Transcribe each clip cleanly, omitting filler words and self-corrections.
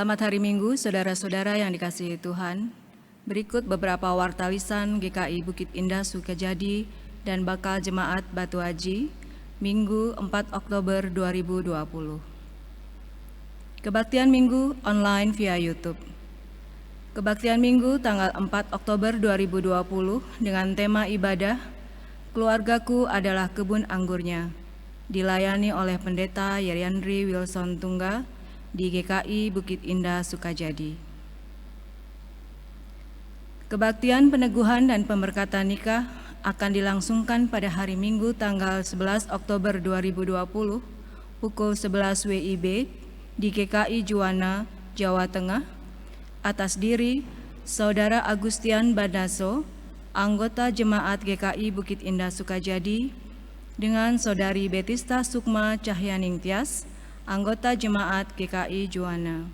Selamat hari Minggu, saudara-saudara yang dikasihi Tuhan. Berikut beberapa wartawisan GKI Bukit Indah Sukajadi dan bakal jemaat Batu Haji, Minggu 4 Oktober 2020. Kebaktian Minggu online via YouTube. Kebaktian Minggu tanggal 4 Oktober 2020 dengan tema ibadah, Keluargaku adalah kebun anggurnya, dilayani oleh Pendeta Yeriandri Wilson Tungga, di GKI Bukit Indah Sukajadi. Kebaktian peneguhan dan pemberkatan nikah akan dilangsungkan pada hari Minggu tanggal 11 Oktober 2020 pukul 11 WIB di GKI Juwana, Jawa Tengah atas diri Saudara Agustian Badaso, anggota Jemaat GKI Bukit Indah Sukajadi, dengan Saudari Betista Sukma Cahyaning Tias, anggota Jemaat GKI Juwana.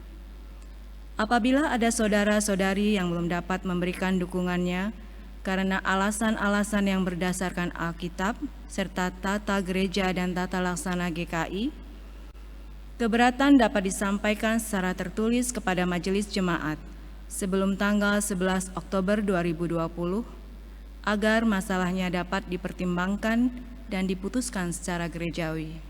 Apabila ada saudara-saudari yang belum dapat memberikan dukungannya karena alasan-alasan yang berdasarkan Alkitab serta tata gereja dan tata laksana GKI, keberatan dapat disampaikan secara tertulis kepada majelis jemaat sebelum tanggal 11 Oktober 2020 agar masalahnya dapat dipertimbangkan dan diputuskan secara gerejawi.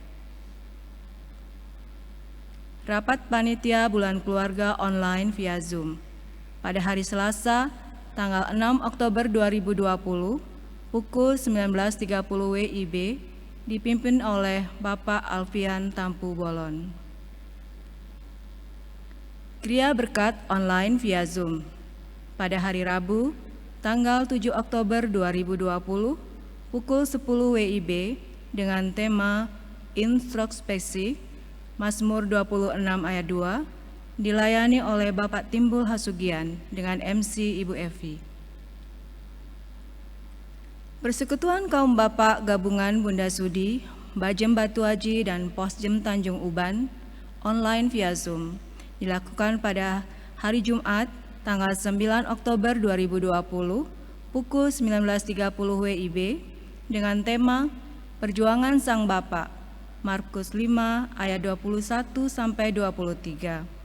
Rapat Panitia Bulan Keluarga online via Zoom pada hari Selasa, tanggal 6 Oktober 2020, pukul 19.30 WIB, dipimpin oleh Bapak Alfian Tampu Bolon. Kriya Berkat online via Zoom pada hari Rabu, tanggal 7 Oktober 2020, pukul 10 WIB, dengan tema Introspeksi, Mazmur 26 ayat 2 dilayani oleh Bapak Timbul Hasugian dengan MC Ibu Evi. Persekutuan Kaum Bapak Gabungan Bunda Sudi, Bajem Batu Aji dan Posjem Tanjung Uban online via Zoom dilakukan pada hari Jumat tanggal 9 Oktober 2020 pukul 19.30 WIB dengan tema Perjuangan Sang Bapa, Markus 5 ayat 21 sampai 23.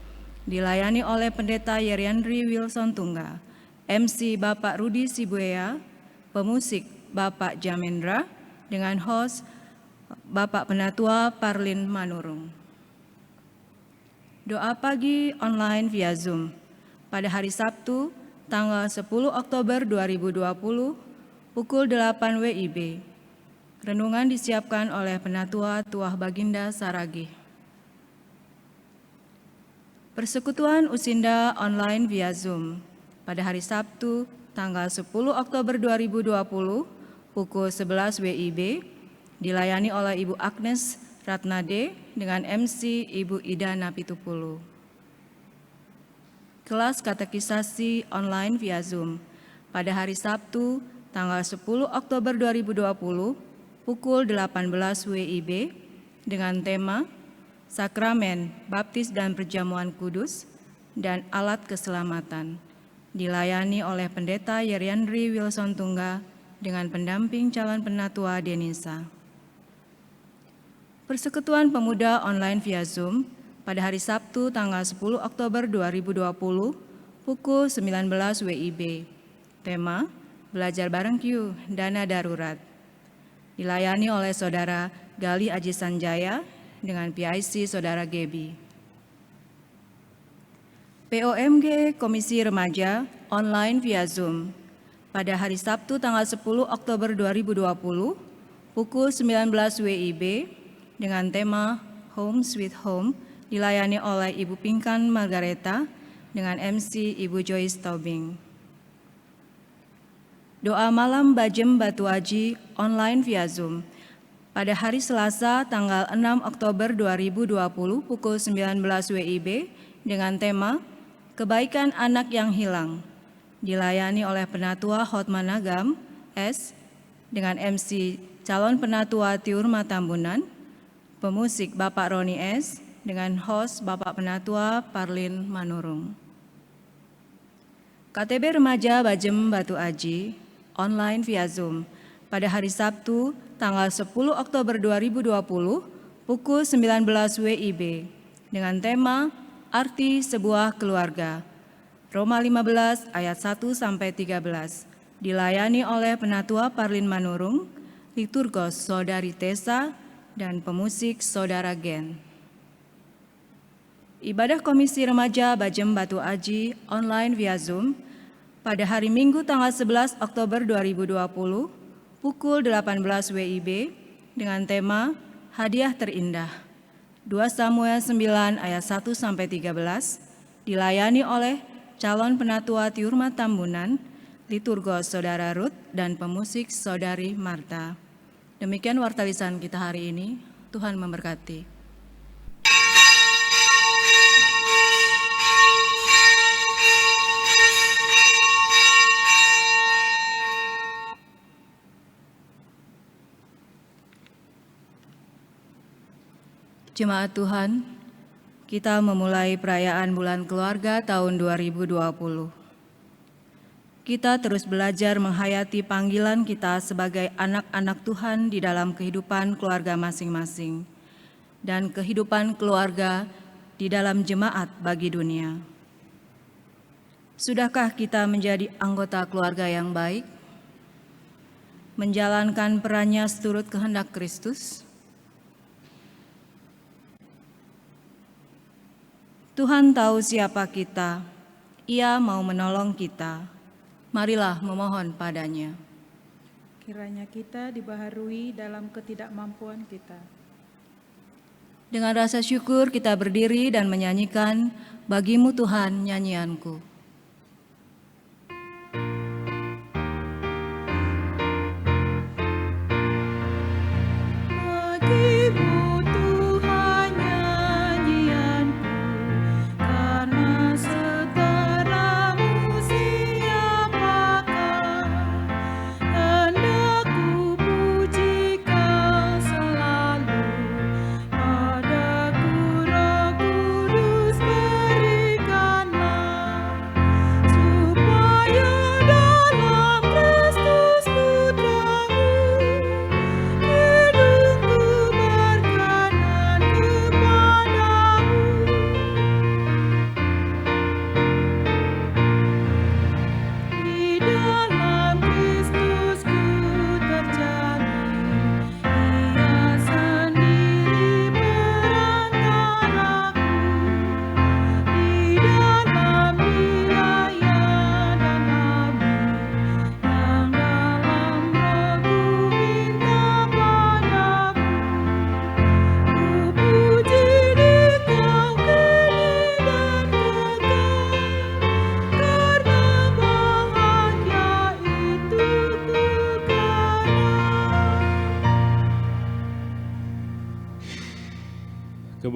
Dilayani oleh Pendeta Yeriandri Wilson Tungga, MC Bapak Rudi Sibuea, pemusik Bapak Jamendra dengan host Bapak Penatua Parlin Manurung. Doa pagi online via Zoom pada hari Sabtu tanggal 10 Oktober 2020 pukul 8 WIB. Renungan disiapkan oleh Penatua Tuah Baginda Saragih. Persekutuan Usinda online via Zoom pada hari Sabtu tanggal 10 Oktober 2020 pukul 11 WIB dilayani oleh Ibu Agnes Ratnade dengan MC Ibu Ida Napitupulu. Kelas katekisasi online via Zoom pada hari Sabtu tanggal 10 Oktober 2020 pukul 18 WIB dengan tema Sakramen, Baptis dan Perjamuan Kudus dan Alat Keselamatan. Dilayani oleh Pendeta Yeriandri Wilson Tungga dengan pendamping calon penatua Denisa. Persekutuan Pemuda online via Zoom pada hari Sabtu tanggal 10 Oktober 2020 pukul 19 WIB. Tema, Belajar Bareng Q, Dana Darurat. Dilayani oleh Saudara Gali Aji Sanjaya dengan PIC Saudara Gebi. POMG Komisi Remaja online via Zoom pada hari Sabtu tanggal 10 Oktober 2020 pukul 19 WIB dengan tema Home Sweet Home dilayani oleh Ibu Pinkan Margareta dengan MC Ibu Joyce Tobing. Doa malam Bajem Batu Aji online via Zoom pada hari Selasa tanggal 6 Oktober 2020 pukul 19 WIB dengan tema Kebaikan Anak yang Hilang. Dilayani oleh Penatua Hotmanagam S dengan MC calon penatua Tiur Matambunan, pemusik Bapak Roni S dengan host Bapak Penatua Parlin Manurung. KTB Remaja Bajem Batu Aji online via Zoom pada hari Sabtu tanggal 10 Oktober 2020 pukul 19 WIB dengan tema Arti Sebuah Keluarga. Roma 15 ayat 1 sampai 13. Dilayani oleh Penatua Parlin Manurung, liturgos Saudari Tessa dan pemusik Saudara Gen. Ibadah Komisi Remaja Bajem Batu Aji online via Zoom pada hari Minggu tanggal 11 Oktober 2020 pukul 18 WIB dengan tema Hadiah Terindah. 2 Samuel 9 ayat 1 sampai 13 dilayani oleh calon penatua Tiurma Tambunan, liturgos Saudara Ruth dan pemusik Saudari Marta. Demikian warta lisan kita hari ini. Tuhan memberkati. Jemaat Tuhan, kita memulai perayaan Bulan Keluarga tahun 2020. Kita terus belajar menghayati panggilan kita sebagai anak-anak Tuhan di dalam kehidupan keluarga masing-masing dan kehidupan keluarga di dalam jemaat bagi dunia. Sudahkah kita menjadi anggota keluarga yang baik? Menjalankan perannya seturut kehendak Kristus? Tuhan tahu siapa kita, Ia mau menolong kita. Marilah memohon padanya. Kiranya kita dibaharui dalam ketidakmampuan kita. Dengan rasa syukur kita berdiri dan menyanyikan Bagimu Tuhan nyanyianku. Bagimu Tuhan nyanyianku.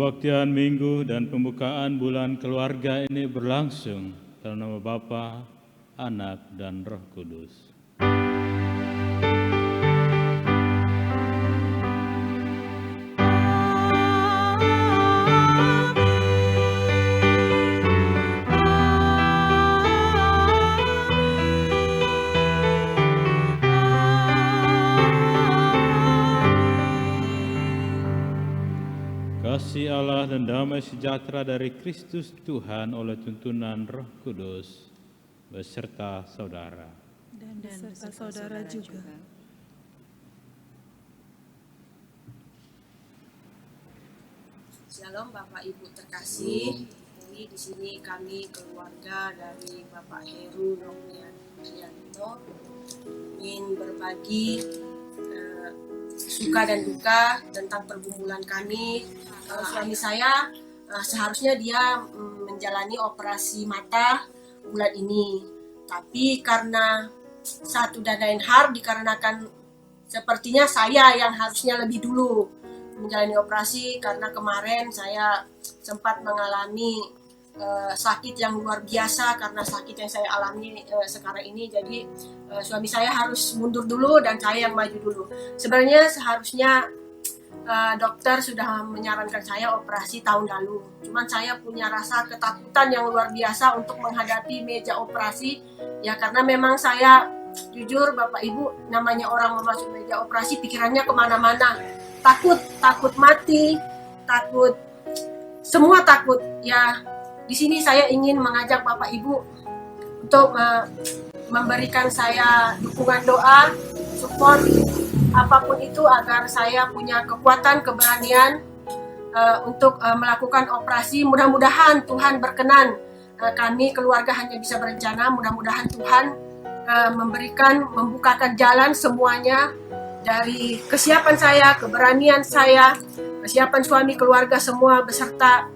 Kebaktian Minggu dan pembukaan bulan keluarga ini berlangsung dalam nama Bapa, Anak, dan Roh Kudus. Kasih Allah dan damai sejahtera dari Kristus Tuhan oleh tuntunan Roh Kudus beserta saudara. Dan beserta saudara juga. Shalom Bapak Ibu terkasih. Jadi di sini kami keluarga dari Bapak Heru Nokrianto ingin berbagi suka dan duka tentang pergumulan kami. Suami saya seharusnya dia menjalani operasi mata bulan ini, tapi karena satu dan lain hal dikarenakan sepertinya saya yang harusnya lebih dulu menjalani operasi, karena kemarin saya sempat mengalami sakit yang luar biasa karena sakit yang saya alami sekarang ini. Jadi suami saya harus mundur dulu dan saya yang maju dulu. Sebenarnya seharusnya dokter sudah menyarankan saya operasi tahun lalu. Cuman saya punya rasa ketakutan yang luar biasa untuk menghadapi meja operasi. Ya karena memang saya jujur Bapak Ibu, namanya orang memasuki meja operasi pikirannya kemana-mana. Takut mati, takut, semua takut. Ya di sini saya ingin mengajak Bapak Ibu untuk memberikan saya dukungan doa, support, apapun itu agar saya punya kekuatan, keberanian untuk melakukan operasi. Mudah-mudahan Tuhan berkenan, kami keluarga hanya bisa berencana, mudah-mudahan Tuhan membukakan jalan semuanya, dari kesiapan saya, keberanian saya, kesiapan suami, keluarga semua beserta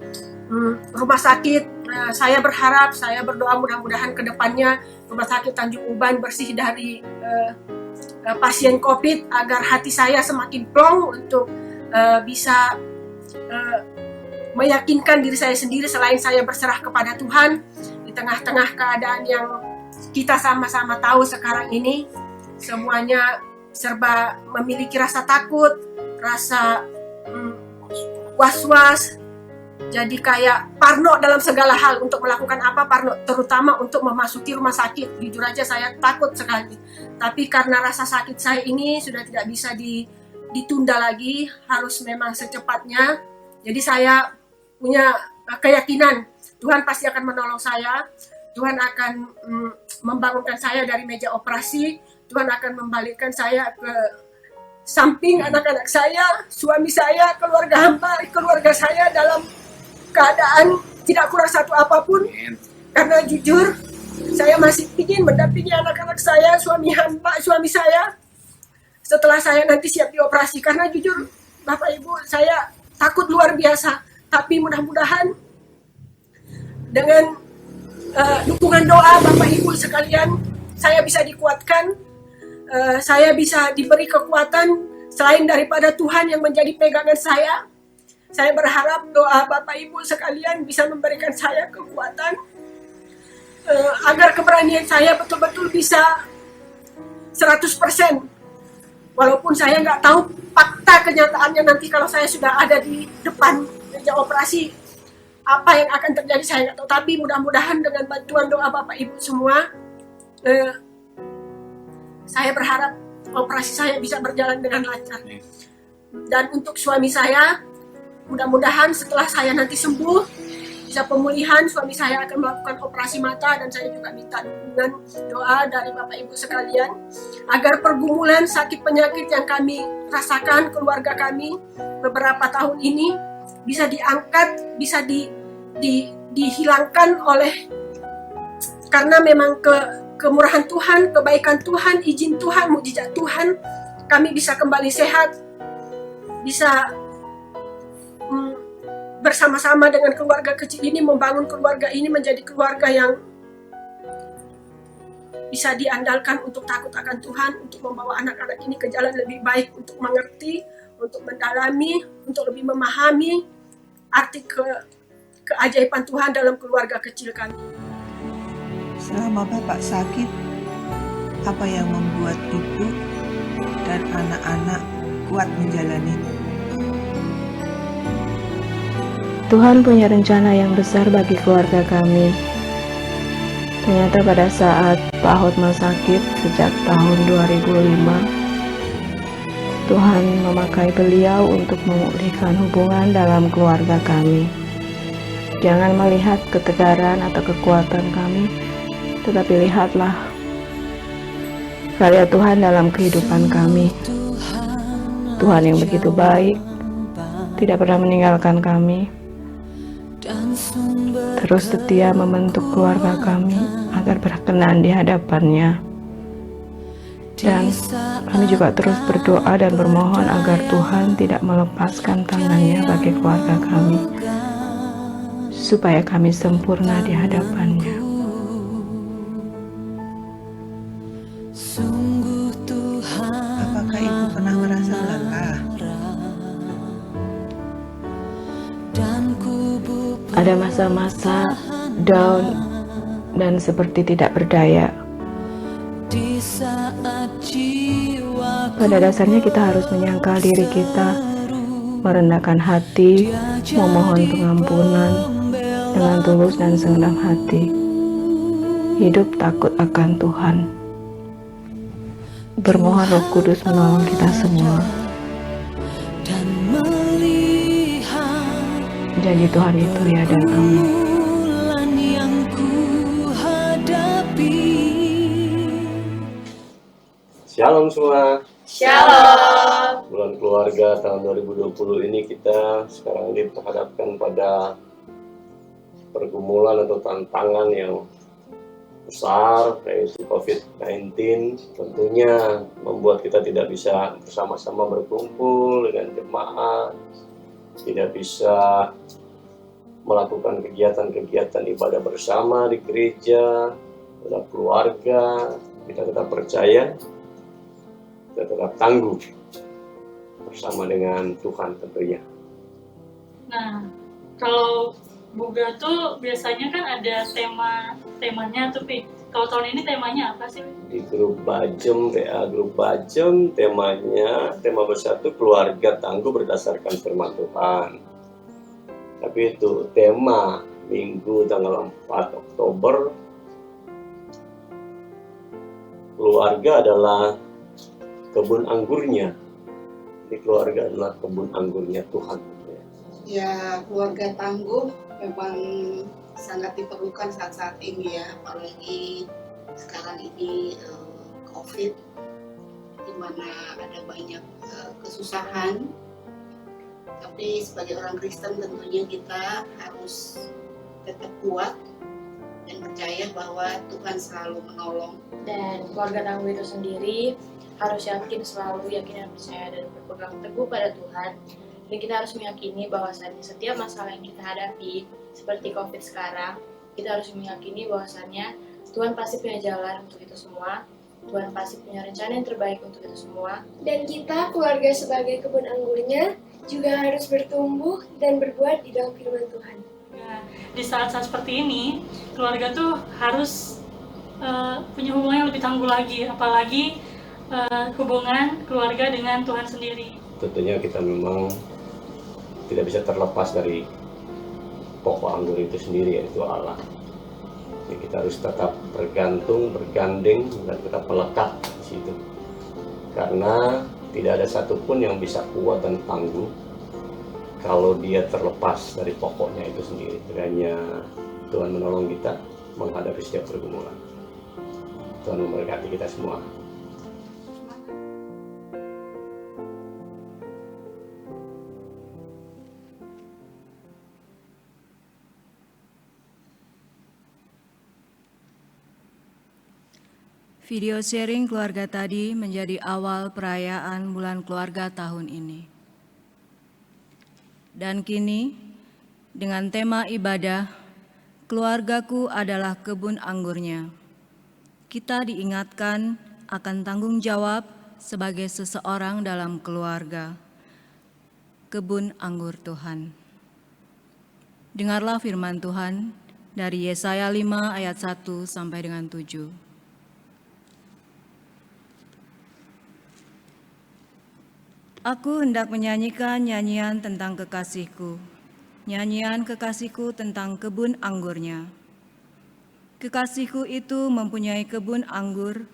rumah sakit. Saya berharap, saya berdoa mudah-mudahan ke depannya rumah sakit Tanjung Uban bersih dari pasien COVID, agar hati saya semakin plong untuk bisa meyakinkan diri saya sendiri selain saya berserah kepada Tuhan di tengah-tengah keadaan yang kita sama-sama tahu sekarang ini. Semuanya serba memiliki rasa takut, rasa was-was, jadi kayak parno dalam segala hal untuk melakukan apa, parno terutama untuk memasuki rumah sakit. Jujur aja saya takut sekali. Tapi karena rasa sakit saya ini sudah tidak bisa ditunda lagi, harus memang secepatnya. Jadi saya punya keyakinan Tuhan pasti akan menolong saya. Tuhan akan membangunkan saya dari meja operasi. Tuhan akan membalikkan saya ke samping anak-anak saya, suami saya, keluarga hamba, keluarga saya dalam keadaan tidak kurang satu apapun. Karena jujur saya masih ingin mendampingi anak-anak saya, suami saya setelah saya nanti siap dioperasi. Karena jujur Bapak Ibu, saya takut luar biasa. Tapi mudah-mudahan dengan dukungan doa Bapak Ibu sekalian, saya bisa dikuatkan, saya bisa diberi kekuatan selain daripada Tuhan yang menjadi pegangan saya. Saya berharap doa Bapak Ibu sekalian bisa memberikan saya kekuatan agar keberanian saya betul-betul bisa 100%. Walaupun saya nggak tahu fakta kenyataannya nanti kalau saya sudah ada di depan meja operasi, apa yang akan terjadi saya nggak tahu. Tapi mudah-mudahan dengan bantuan doa Bapak Ibu semua, saya berharap operasi saya bisa berjalan dengan lancar. Dan untuk suami saya, mudah-mudahan setelah saya nanti sembuh, bisa pemulihan, suami saya akan melakukan operasi mata. Dan saya juga minta dukungan doa dari Bapak Ibu sekalian, agar pergumulan sakit penyakit yang kami rasakan, keluarga kami beberapa tahun ini, bisa diangkat, bisa dihilangkan oleh, karena memang kemurahan Tuhan, kebaikan Tuhan, izin Tuhan, mukjizat Tuhan, kami bisa kembali sehat, bisa bersama-sama dengan keluarga kecil ini membangun keluarga ini menjadi keluarga yang bisa diandalkan untuk takut akan Tuhan, untuk membawa anak-anak ini ke jalan lebih baik, untuk mengerti, untuk mendalami, untuk lebih memahami arti keajaiban Tuhan dalam keluarga kecil kami. Selama Bapak sakit, apa yang membuat Ibu dan anak-anak kuat menjalani? Tuhan punya rencana yang besar bagi keluarga kami. Ternyata pada saat Pak Hotma sakit sejak tahun 2005, Tuhan memakai beliau untuk memulihkan hubungan dalam keluarga kami. Jangan melihat ketegaran atau kekuatan kami, tetapi lihatlah karya Tuhan dalam kehidupan kami. Tuhan yang begitu baik, tidak pernah meninggalkan kami, terus setia membentuk keluarga kami agar berkenan di hadapannya. Dan kami juga terus berdoa dan bermohon agar Tuhan tidak melepaskan tangannya bagi keluarga kami, supaya kami sempurna di hadapannya. Apakah Ibu pernah merasa lelah? Ada masa-masa down dan seperti tidak berdaya. Pada dasarnya kita harus menyangkal diri kita, merendahkan hati, memohon pengampunan dengan tulus dan segenap hati. Hidup takut akan Tuhan. Bermohon Roh Kudus menolong kita semua. Janji Tuhan itu ya dan amin. Shalom semua. Shalom. Bulan keluarga tahun 2020 ini kita sekarang ini terhadapkan pada pergumulan atau tantangan yang besar, yaitu COVID-19. Tentunya membuat kita tidak bisa bersama-sama berkumpul dengan jemaat, tidak bisa melakukan kegiatan-kegiatan ibadah bersama di gereja, dalam keluarga. Kita tetap percaya, kita tetap tangguh bersama dengan Tuhan tentunya. Nah, kalau Buga tuh biasanya kan ada temanya tuh, Pi. Kalau tahun ini temanya apa sih? Di grup Bajem, WA grup Bajem, tema besar itu keluarga tangguh berdasarkan firman Tuhan. Tapi itu tema Minggu tanggal 4 Oktober, keluarga adalah kebun anggurnya. Jadi keluarga adalah kebun anggurnya Tuhan. Ya, keluarga tangguh memang sangat diperlukan saat-saat ini ya, apalagi sekarang ini COVID, di mana ada banyak kesusahan. Tapi sebagai orang Kristen tentunya kita harus tetap kuat dan percaya bahwa Tuhan selalu menolong. Dan keluarga tangguh itu sendiri harus selalu yakin dan percaya dan berpegang teguh pada Tuhan. Dan kita harus meyakini bahwasannya setiap masalah yang kita hadapi, seperti COVID sekarang, kita harus meyakini bahwasannya Tuhan pasti punya jalan untuk itu semua. Tuhan pasti punya rencana yang terbaik untuk itu semua. Dan kita, keluarga sebagai kebun anggurnya, juga harus bertumbuh dan berbuat di dalam firman Tuhan. Nah, di saat-saat seperti ini, keluarga tuh harus punya hubungan yang lebih tangguh lagi, apalagi hubungan keluarga dengan Tuhan sendiri. Tentunya kita memang tidak bisa terlepas dari pokok anggur itu sendiri, yaitu Allah. Jadi kita harus tetap bergantung, bergandeng, dan tetap melekat di situ. Karena tidak ada satupun yang bisa kuat dan tangguh kalau dia terlepas dari pokoknya itu sendiri. Kiranya Tuhan menolong kita menghadapi setiap pergumulan. Tuhan memberkati kita semua. Video sharing keluarga tadi menjadi awal perayaan bulan keluarga tahun ini. Dan kini, dengan tema ibadah, keluargaku adalah kebun anggurnya, kita diingatkan akan tanggung jawab sebagai seseorang dalam keluarga, kebun anggur Tuhan. Dengarlah firman Tuhan dari Yesaya 5 ayat 1 sampai dengan 7. Aku hendak menyanyikan nyanyian tentang kekasihku, nyanyian kekasihku tentang kebun anggurnya. Kekasihku itu mempunyai kebun anggur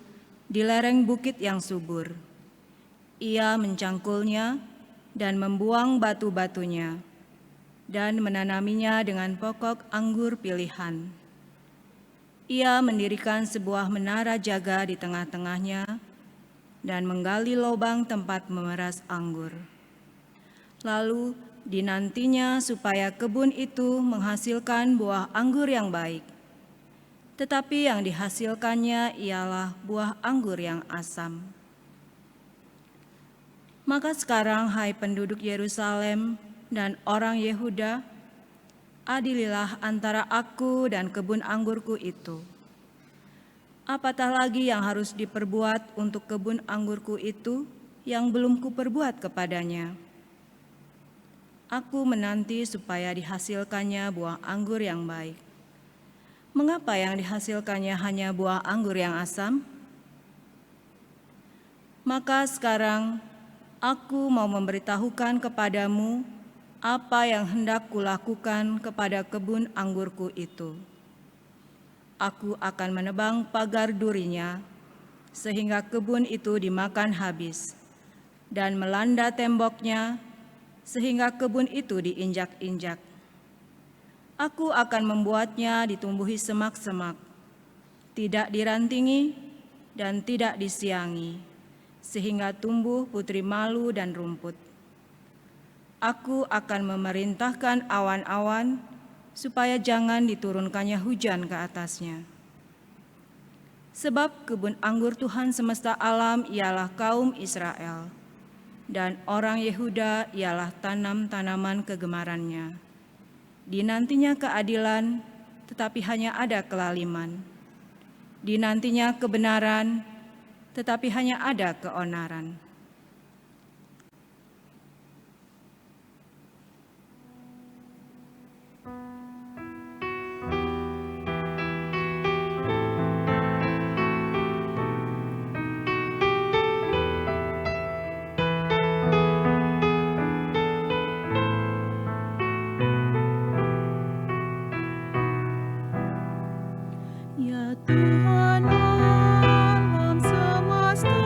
di lereng bukit yang subur. Ia mencangkulnya dan membuang batu-batunya, dan menanaminya dengan pokok anggur pilihan. Ia mendirikan sebuah menara jaga di tengah-tengahnya, dan menggali lubang tempat memeras anggur. Lalu dinantinya supaya kebun itu menghasilkan buah anggur yang baik. Tetapi yang dihasilkannya ialah buah anggur yang asam. Maka sekarang, hai penduduk Yerusalem dan orang Yehuda, adililah antara aku dan kebun anggurku itu. Apatah lagi yang harus diperbuat untuk kebun anggurku itu yang belum kuperbuat kepadanya? Aku menanti supaya dihasilkannya buah anggur yang baik. Mengapa yang dihasilkannya hanya buah anggur yang asam? Maka sekarang aku mau memberitahukan kepadamu apa yang hendak kulakukan kepada kebun anggurku itu. Aku akan menebang pagar durinya, sehingga kebun itu dimakan habis, dan melanda temboknya, sehingga kebun itu diinjak-injak. Aku akan membuatnya ditumbuhi semak-semak, tidak dirantingi dan tidak disiangi, sehingga tumbuh putri malu dan rumput. Aku akan memerintahkan awan-awan, supaya jangan diturunkannya hujan ke atasnya. Sebab kebun anggur Tuhan semesta alam ialah kaum Israel, dan orang Yehuda ialah tanam-tanaman kegemarannya. Dinantinya keadilan, tetapi hanya ada kelaliman. Dinantinya kebenaran, tetapi hanya ada keonaran. Ya Tuhan alam semesta,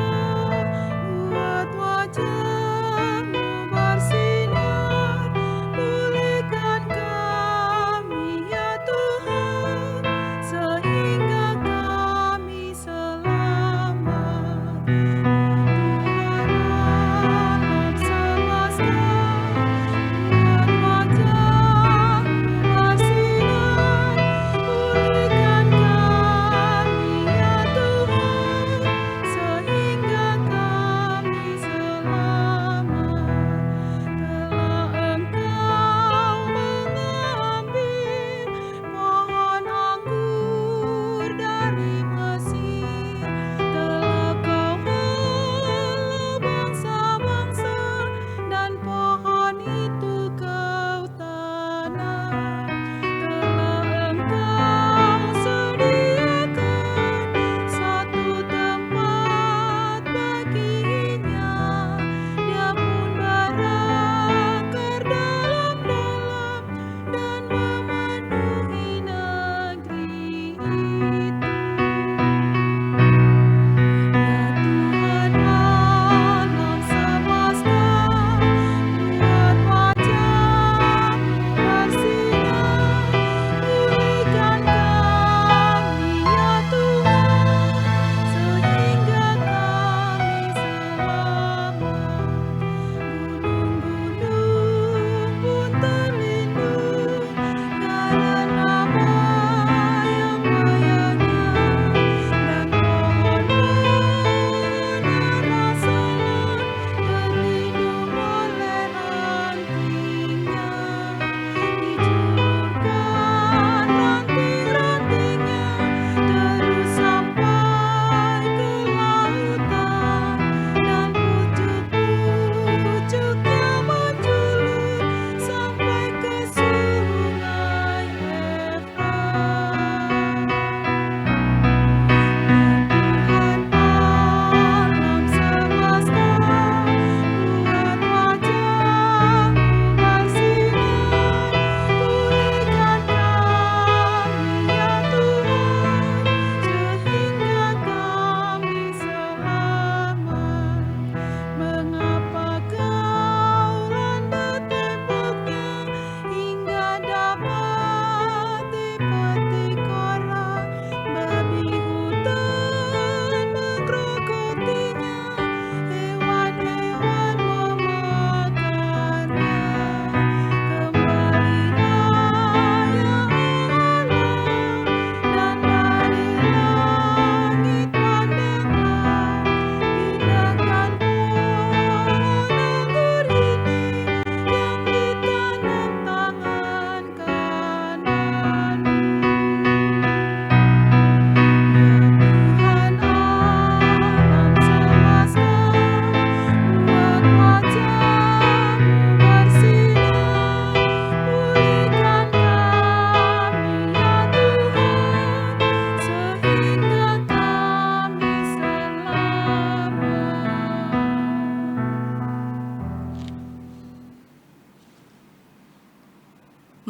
buat wajah-Mu bersinar, pulihkan kami ya Tuhan, sehingga kami selamat. Ya Tuhan alam semesta, buat wajah-Mu bersinar, pulihkan kami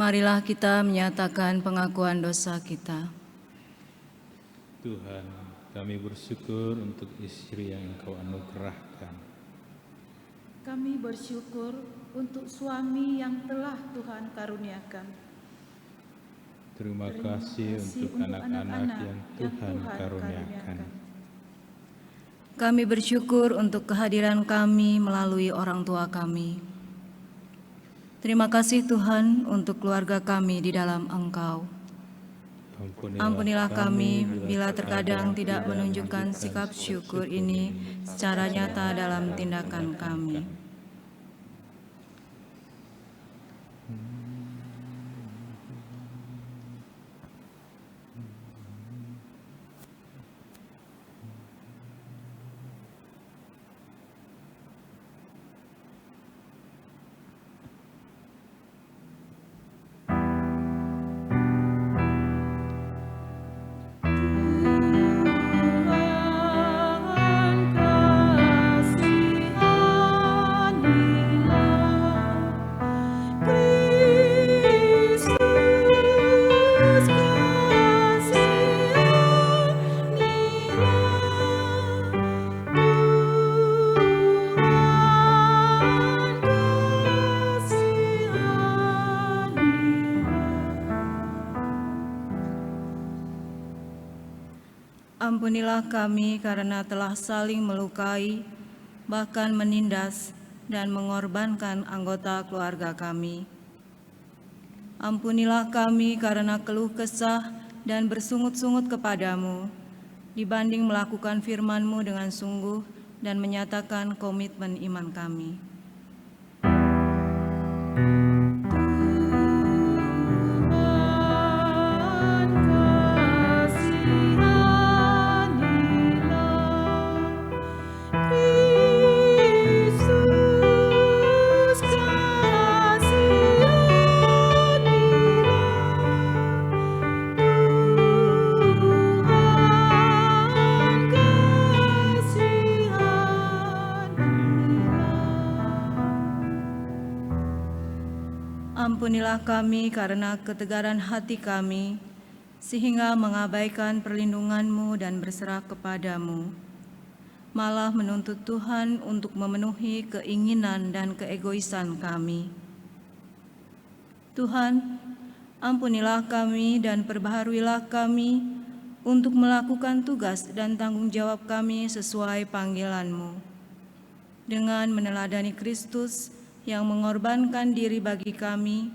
Marilah kita menyatakan pengakuan dosa kita. Tuhan, kami bersyukur untuk istri yang Engkau anugerahkan. Kami bersyukur untuk suami yang telah Tuhan karuniakan. Terima kasih untuk anak-anak yang Tuhan karuniakan. Kami bersyukur untuk kehadiran kami melalui orang tua kami. Terima kasih Tuhan untuk keluarga kami di dalam Engkau. Ampunilah kami bila terkadang tidak menunjukkan sikap syukur ini secara nyata dalam tindakan kami. Ampunilah kami karena telah saling melukai, bahkan menindas dan mengorbankan anggota keluarga kami. Ampunilah kami karena keluh kesah dan bersungut-sungut kepadamu, dibanding melakukan firman-Mu dengan sungguh dan menyatakan komitmen iman kami. Ampunilah kami karena ketegaran hati kami, sehingga mengabaikan perlindungan-Mu dan berserah kepadamu, malah menuntut Tuhan untuk memenuhi keinginan dan keegoisan kami. Tuhan, ampunilah kami dan perbaharuilah kami untuk melakukan tugas dan tanggung jawab kami sesuai panggilan-Mu, dengan meneladani Kristus yang mengorbankan diri bagi kami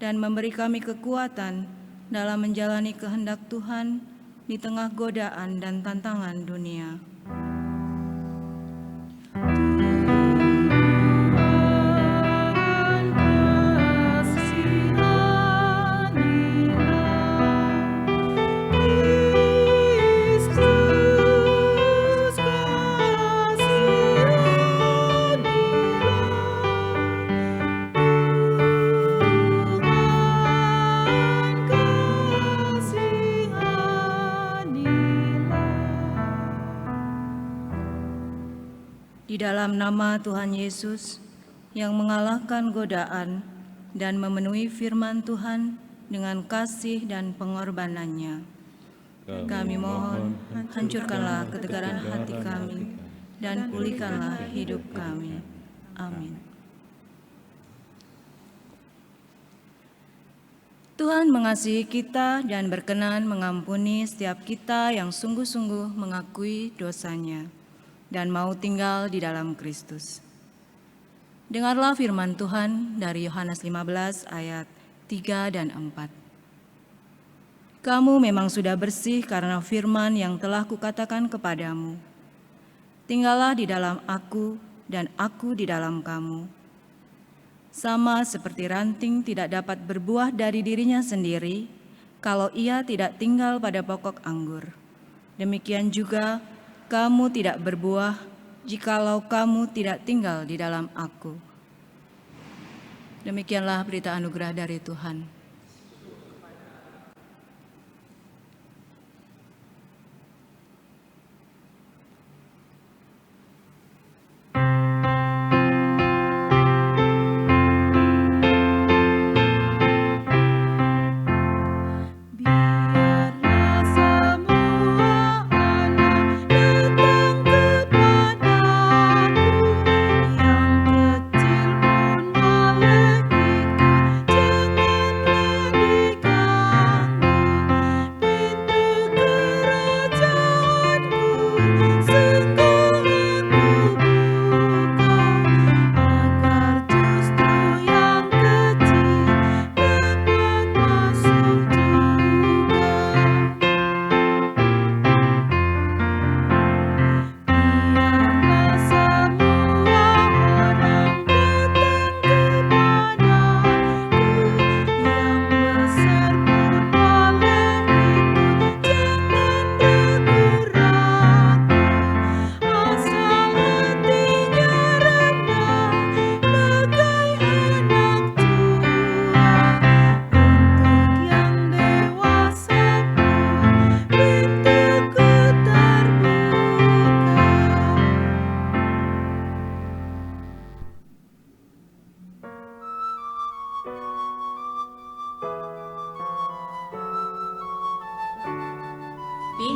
dan memberi kami kekuatan dalam menjalani kehendak Tuhan di tengah godaan dan tantangan dunia. Di dalam nama Tuhan Yesus yang mengalahkan godaan dan memenuhi firman Tuhan dengan kasih dan pengorbanannya, kami mohon, hancurkanlah ketegaran hati kami dan pulihkanlah hidup kami. Amin. Tuhan mengasihi kita dan berkenan mengampuni setiap kita yang sungguh-sungguh mengakui dosanya dan mau tinggal di dalam Kristus. Dengarlah firman Tuhan dari Yohanes 15 ayat 3 dan 4. Kamu memang sudah bersih karena firman yang telah kukatakan kepadamu. Tinggallah di dalam aku dan aku di dalam kamu. Sama seperti ranting tidak dapat berbuah dari dirinya sendiri kalau ia tidak tinggal pada pokok anggur. Demikian juga kamu tidak berbuah jikalau kamu tidak tinggal di dalam aku. Demikianlah berita anugerah dari Tuhan. Pi,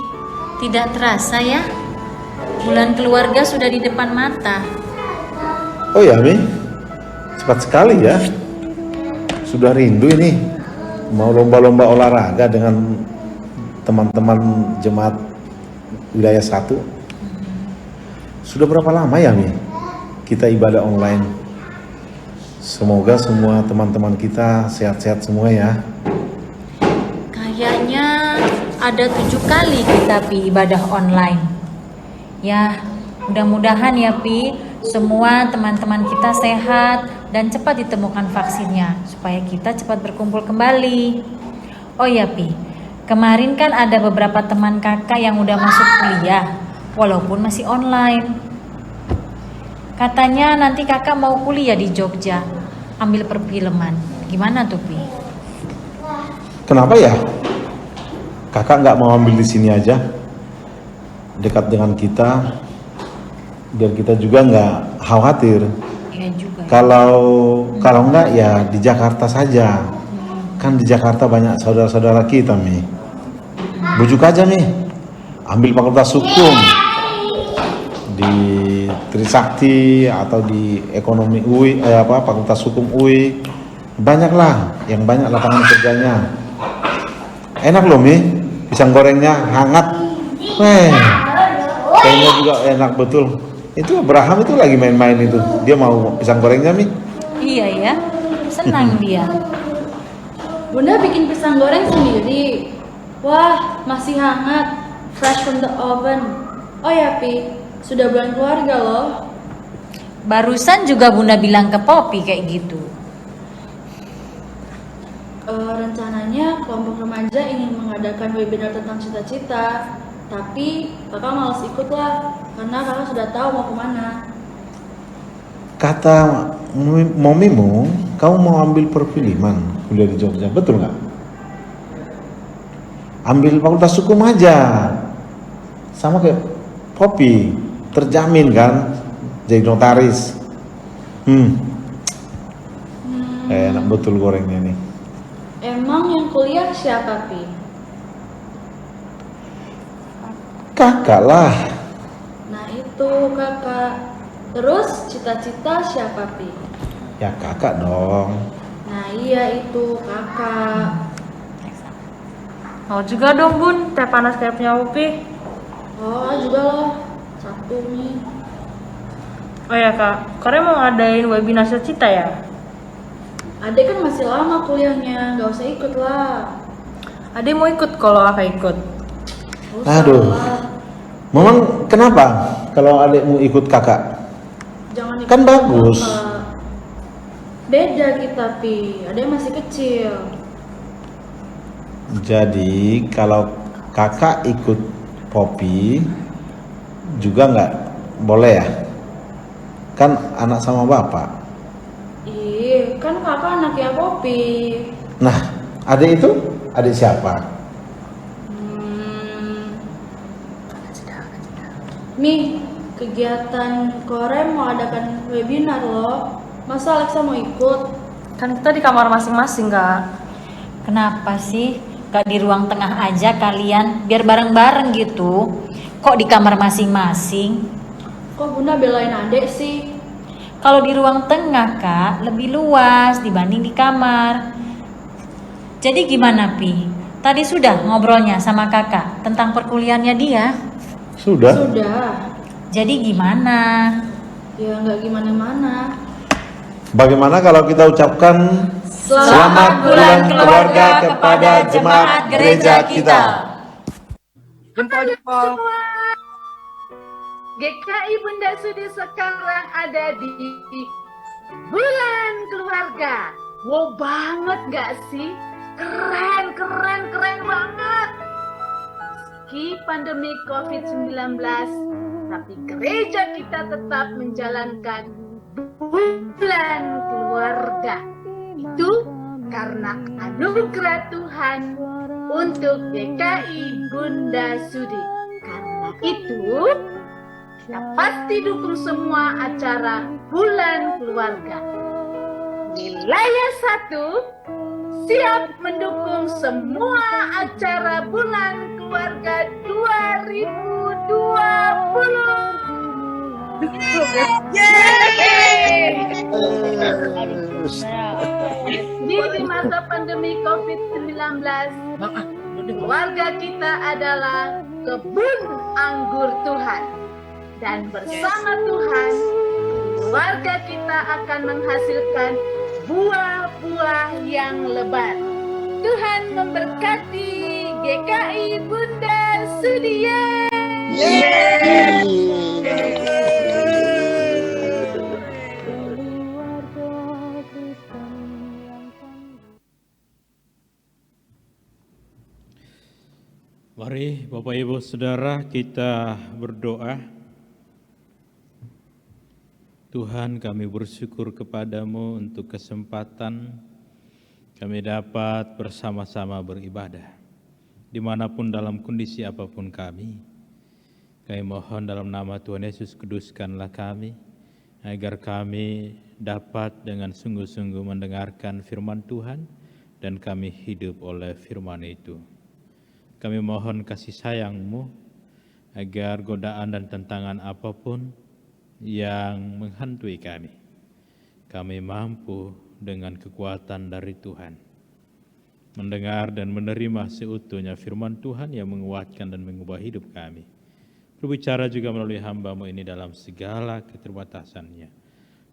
tidak terasa ya, bulan keluarga sudah di depan mata. Oh ya Mi, cepat sekali ya. Sudah rindu ini, mau lomba-lomba olahraga dengan teman-teman jemaat wilayah 1. Sudah berapa lama ya Mi kita ibadah online? Semoga semua teman-teman kita sehat-sehat semua ya. Kayaknya ada 7 kali kita Pi ibadah online. Ya, mudah-mudahan ya Pi, semua teman-teman kita sehat dan cepat ditemukan vaksinnya supaya kita cepat berkumpul kembali. Oh ya Pi, kemarin kan ada beberapa teman kakak yang udah masuk kuliah walaupun masih online. Katanya nanti kakak mau kuliah di Jogja, ambil perfilman. Gimana tuh Pi? Kenapa ya? Kakak nggak mau ambil di sini aja, dekat dengan kita, biar kita juga nggak khawatir. Iya juga. Kalau nggak ya di Jakarta saja. Kan di Jakarta banyak saudara-saudara kita Mi. Bujuk aja Mi, ambil fakultas hukum di Trisakti atau di ekonomi UI, fakultas hukum UI. Banyaklah, yang banyak lapangan kerjanya. Enak loh Mi, pisang gorengnya hangat. Kayaknya juga enak betul. Itu Abraham itu lagi main-main itu. Dia mau pisang gorengnya Mi. Iya ya, senang dia. Bunda bikin pisang goreng sendiri. Wah, masih hangat, fresh from the oven. Oh ya Pi, sudah bulan keluarga loh. Barusan juga Bunda bilang ke Poppy kayak gitu. Rencananya kelompok remaja ingin mengadakan webinar tentang cita-cita, tapi kakak malas ikut lah, karena kakak sudah tahu mau kemana. Kata momimu, kamu mau ambil perfilman kuliah di Jogja, betul nggak? Ambil fakultas hukum aja, sama kayak Poppy, terjamin kan jadi notaris. Enak betul gorengnya nih. Emang yang kuliah siapa Pi? Kakak lah. Nah itu kakak. Terus cita-cita siapa Pi? Ya kakak dong. Nah iya itu kakak. Mau juga dong Bun, teh panas kayak punya Upi. Oh juga loh, satu nih. Oh ya Kak, Korea mau ngadain webinar cita ya? Adek kan masih lama kuliahnya, gak usah ikut lah. Adek mau ikut kalau kakak ikut. Aduh, memang kenapa kalau adikmu ikut kakak? Jangan ikut Kan bagus. kakak. Beda kita Pi, adek masih kecil. Jadi kalau kakak ikut Poppy juga nggak boleh ya? Kan anak sama bapak. Ih, kan kakak anaknya Poppy. Nah, adik itu adik siapa? Mi, kegiatan Korem mau adakan webinar loh. Masa Alexa mau ikut? Kan kita di kamar masing-masing Kak. Kenapa sih gak di ruang tengah aja kalian, biar bareng-bareng gitu? Kok di kamar masing-masing? Kok Bunda belain adek sih? Kalau di ruang tengah Kak, lebih luas dibanding di kamar. Jadi gimana Pi? Tadi sudah ngobrolnya sama kakak tentang perkuliahannya dia? Sudah. Sudah. Jadi gimana? Ya nggak gimana-mana. Bagaimana kalau kita ucapkan Selamat Bulan Keluarga kepada jemaat gereja kita. Jempol-jempol. GKI Bunda Sudi sekarang ada di Bulan Keluarga. Wow banget gak sih? Keren banget. Meski pandemi COVID-19, tapi gereja kita tetap menjalankan Bulan Keluarga. Itu karena anugerah Tuhan untuk GKI Bunda Sudi. Karena itu, kita pasti dukung semua acara Bulan Keluarga. Wilayah 1 siap mendukung semua acara Bulan Keluarga Di masa pandemi COVID-19, keluarga kita adalah kebun anggur Tuhan. Dan bersama Tuhan, keluarga kita akan menghasilkan buah-buah yang lebat. Tuhan memberkati GKI Bunda Sudia. Mari Bapak Ibu Saudara kita berdoa. Tuhan, kami bersyukur kepadamu untuk kesempatan kami dapat bersama-sama beribadah. Dimanapun dalam kondisi apapun kami mohon dalam nama Tuhan Yesus, kuduskanlah kami, agar kami dapat dengan sungguh-sungguh mendengarkan firman Tuhan, dan kami hidup oleh firman itu. Kami mohon kasih sayang-Mu, agar godaan dan tantangan apapun yang menghantui kami mampu dengan kekuatan dari Tuhan mendengar dan menerima seutuhnya firman Tuhan yang menguatkan dan mengubah hidup kami. Berbicara juga melalui hamba-Mu ini dalam segala keterbatasannya.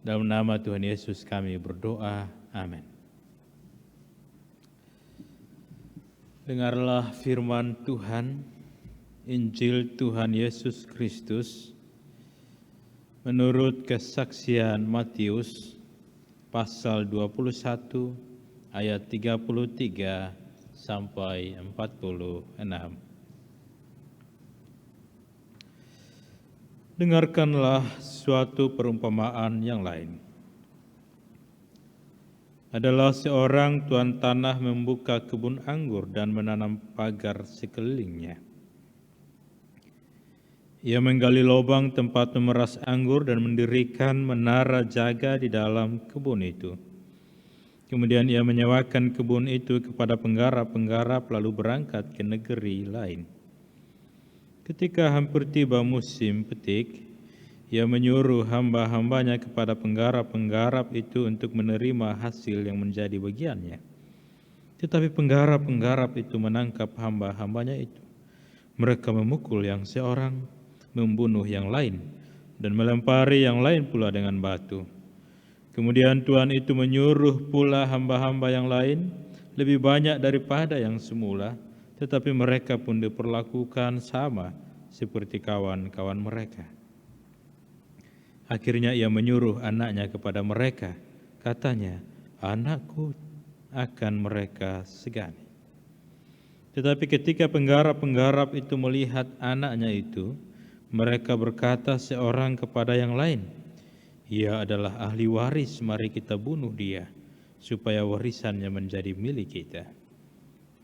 Dalam nama Tuhan Yesus kami berdoa, amin. Dengarlah firman Tuhan, Injil Tuhan Yesus Kristus menurut kesaksian Matius pasal 21 ayat 33 sampai 46. Dengarkanlah suatu perumpamaan yang lain. Adalah seorang tuan tanah membuka kebun anggur dan menanam pagar sekelilingnya. Ia menggali lubang tempat memeras anggur dan mendirikan menara jaga di dalam kebun itu. Kemudian ia menyewakan kebun itu kepada penggarap-penggarap lalu berangkat ke negeri lain. Ketika hampir tiba musim petik, ia menyuruh hamba-hambanya kepada penggarap-penggarap itu untuk menerima hasil yang menjadi bagiannya. Tetapi penggarap-penggarap itu menangkap hamba-hambanya itu. Mereka memukul yang seorang, membunuh yang lain, dan melempari yang lain pula dengan batu. Kemudian Tuhan itu menyuruh pula hamba-hamba yang lain, lebih banyak daripada yang semula, tetapi mereka pun diperlakukan sama seperti kawan-kawan mereka. Akhirnya ia menyuruh anaknya kepada mereka, katanya, anakku akan mereka segani. Tetapi ketika penggarap-penggarap itu melihat anaknya itu, mereka berkata seorang kepada yang lain, ia adalah ahli waris, mari kita bunuh dia, supaya warisannya menjadi milik kita.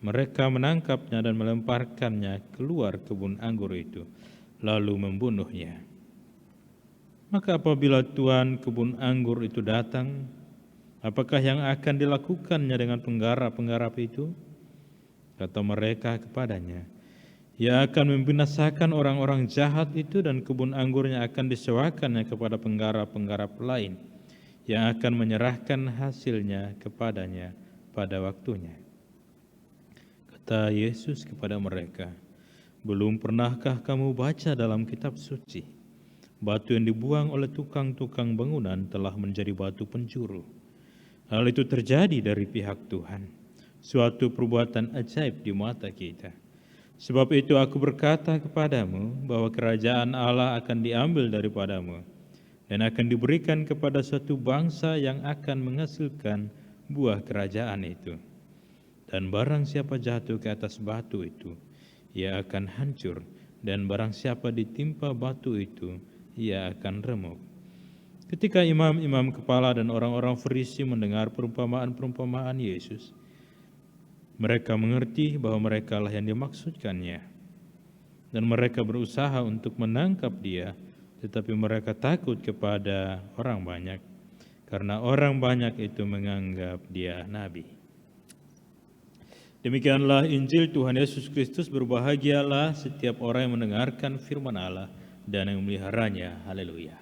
Mereka menangkapnya dan melemparkannya keluar kebun anggur itu, lalu membunuhnya. Maka apabila tuan kebun anggur itu datang, apakah yang akan dilakukannya dengan penggarap-penggarap itu? Kata mereka kepadanya, ia akan membinasakan orang-orang jahat itu dan kebun anggurnya akan disewakannya kepada penggarap-penggarap lain yang akan menyerahkan hasilnya kepadanya pada waktunya. Kata Yesus kepada mereka, belum pernahkah kamu baca dalam kitab suci, batu yang dibuang oleh tukang-tukang bangunan telah menjadi batu penjuru. Hal itu terjadi dari pihak Tuhan, suatu perbuatan ajaib di mata kita. Sebab itu aku berkata kepadamu bahwa kerajaan Allah akan diambil daripadamu dan akan diberikan kepada suatu bangsa yang akan menghasilkan buah kerajaan itu. Dan barang siapa jatuh ke atas batu itu, ia akan hancur, dan barang siapa ditimpa batu itu, ia akan remuk. Ketika imam-imam kepala dan orang-orang Farisi mendengar perumpamaan-perumpamaan Yesus, mereka mengerti bahwa merekalah yang dimaksudkannya. Dan mereka berusaha untuk menangkap dia, tetapi mereka takut kepada orang banyak, karena orang banyak itu menganggap dia nabi. Demikianlah Injil Tuhan Yesus Kristus. Berbahagialah setiap orang yang mendengarkan firman Allah dan yang memeliharanya. Haleluya.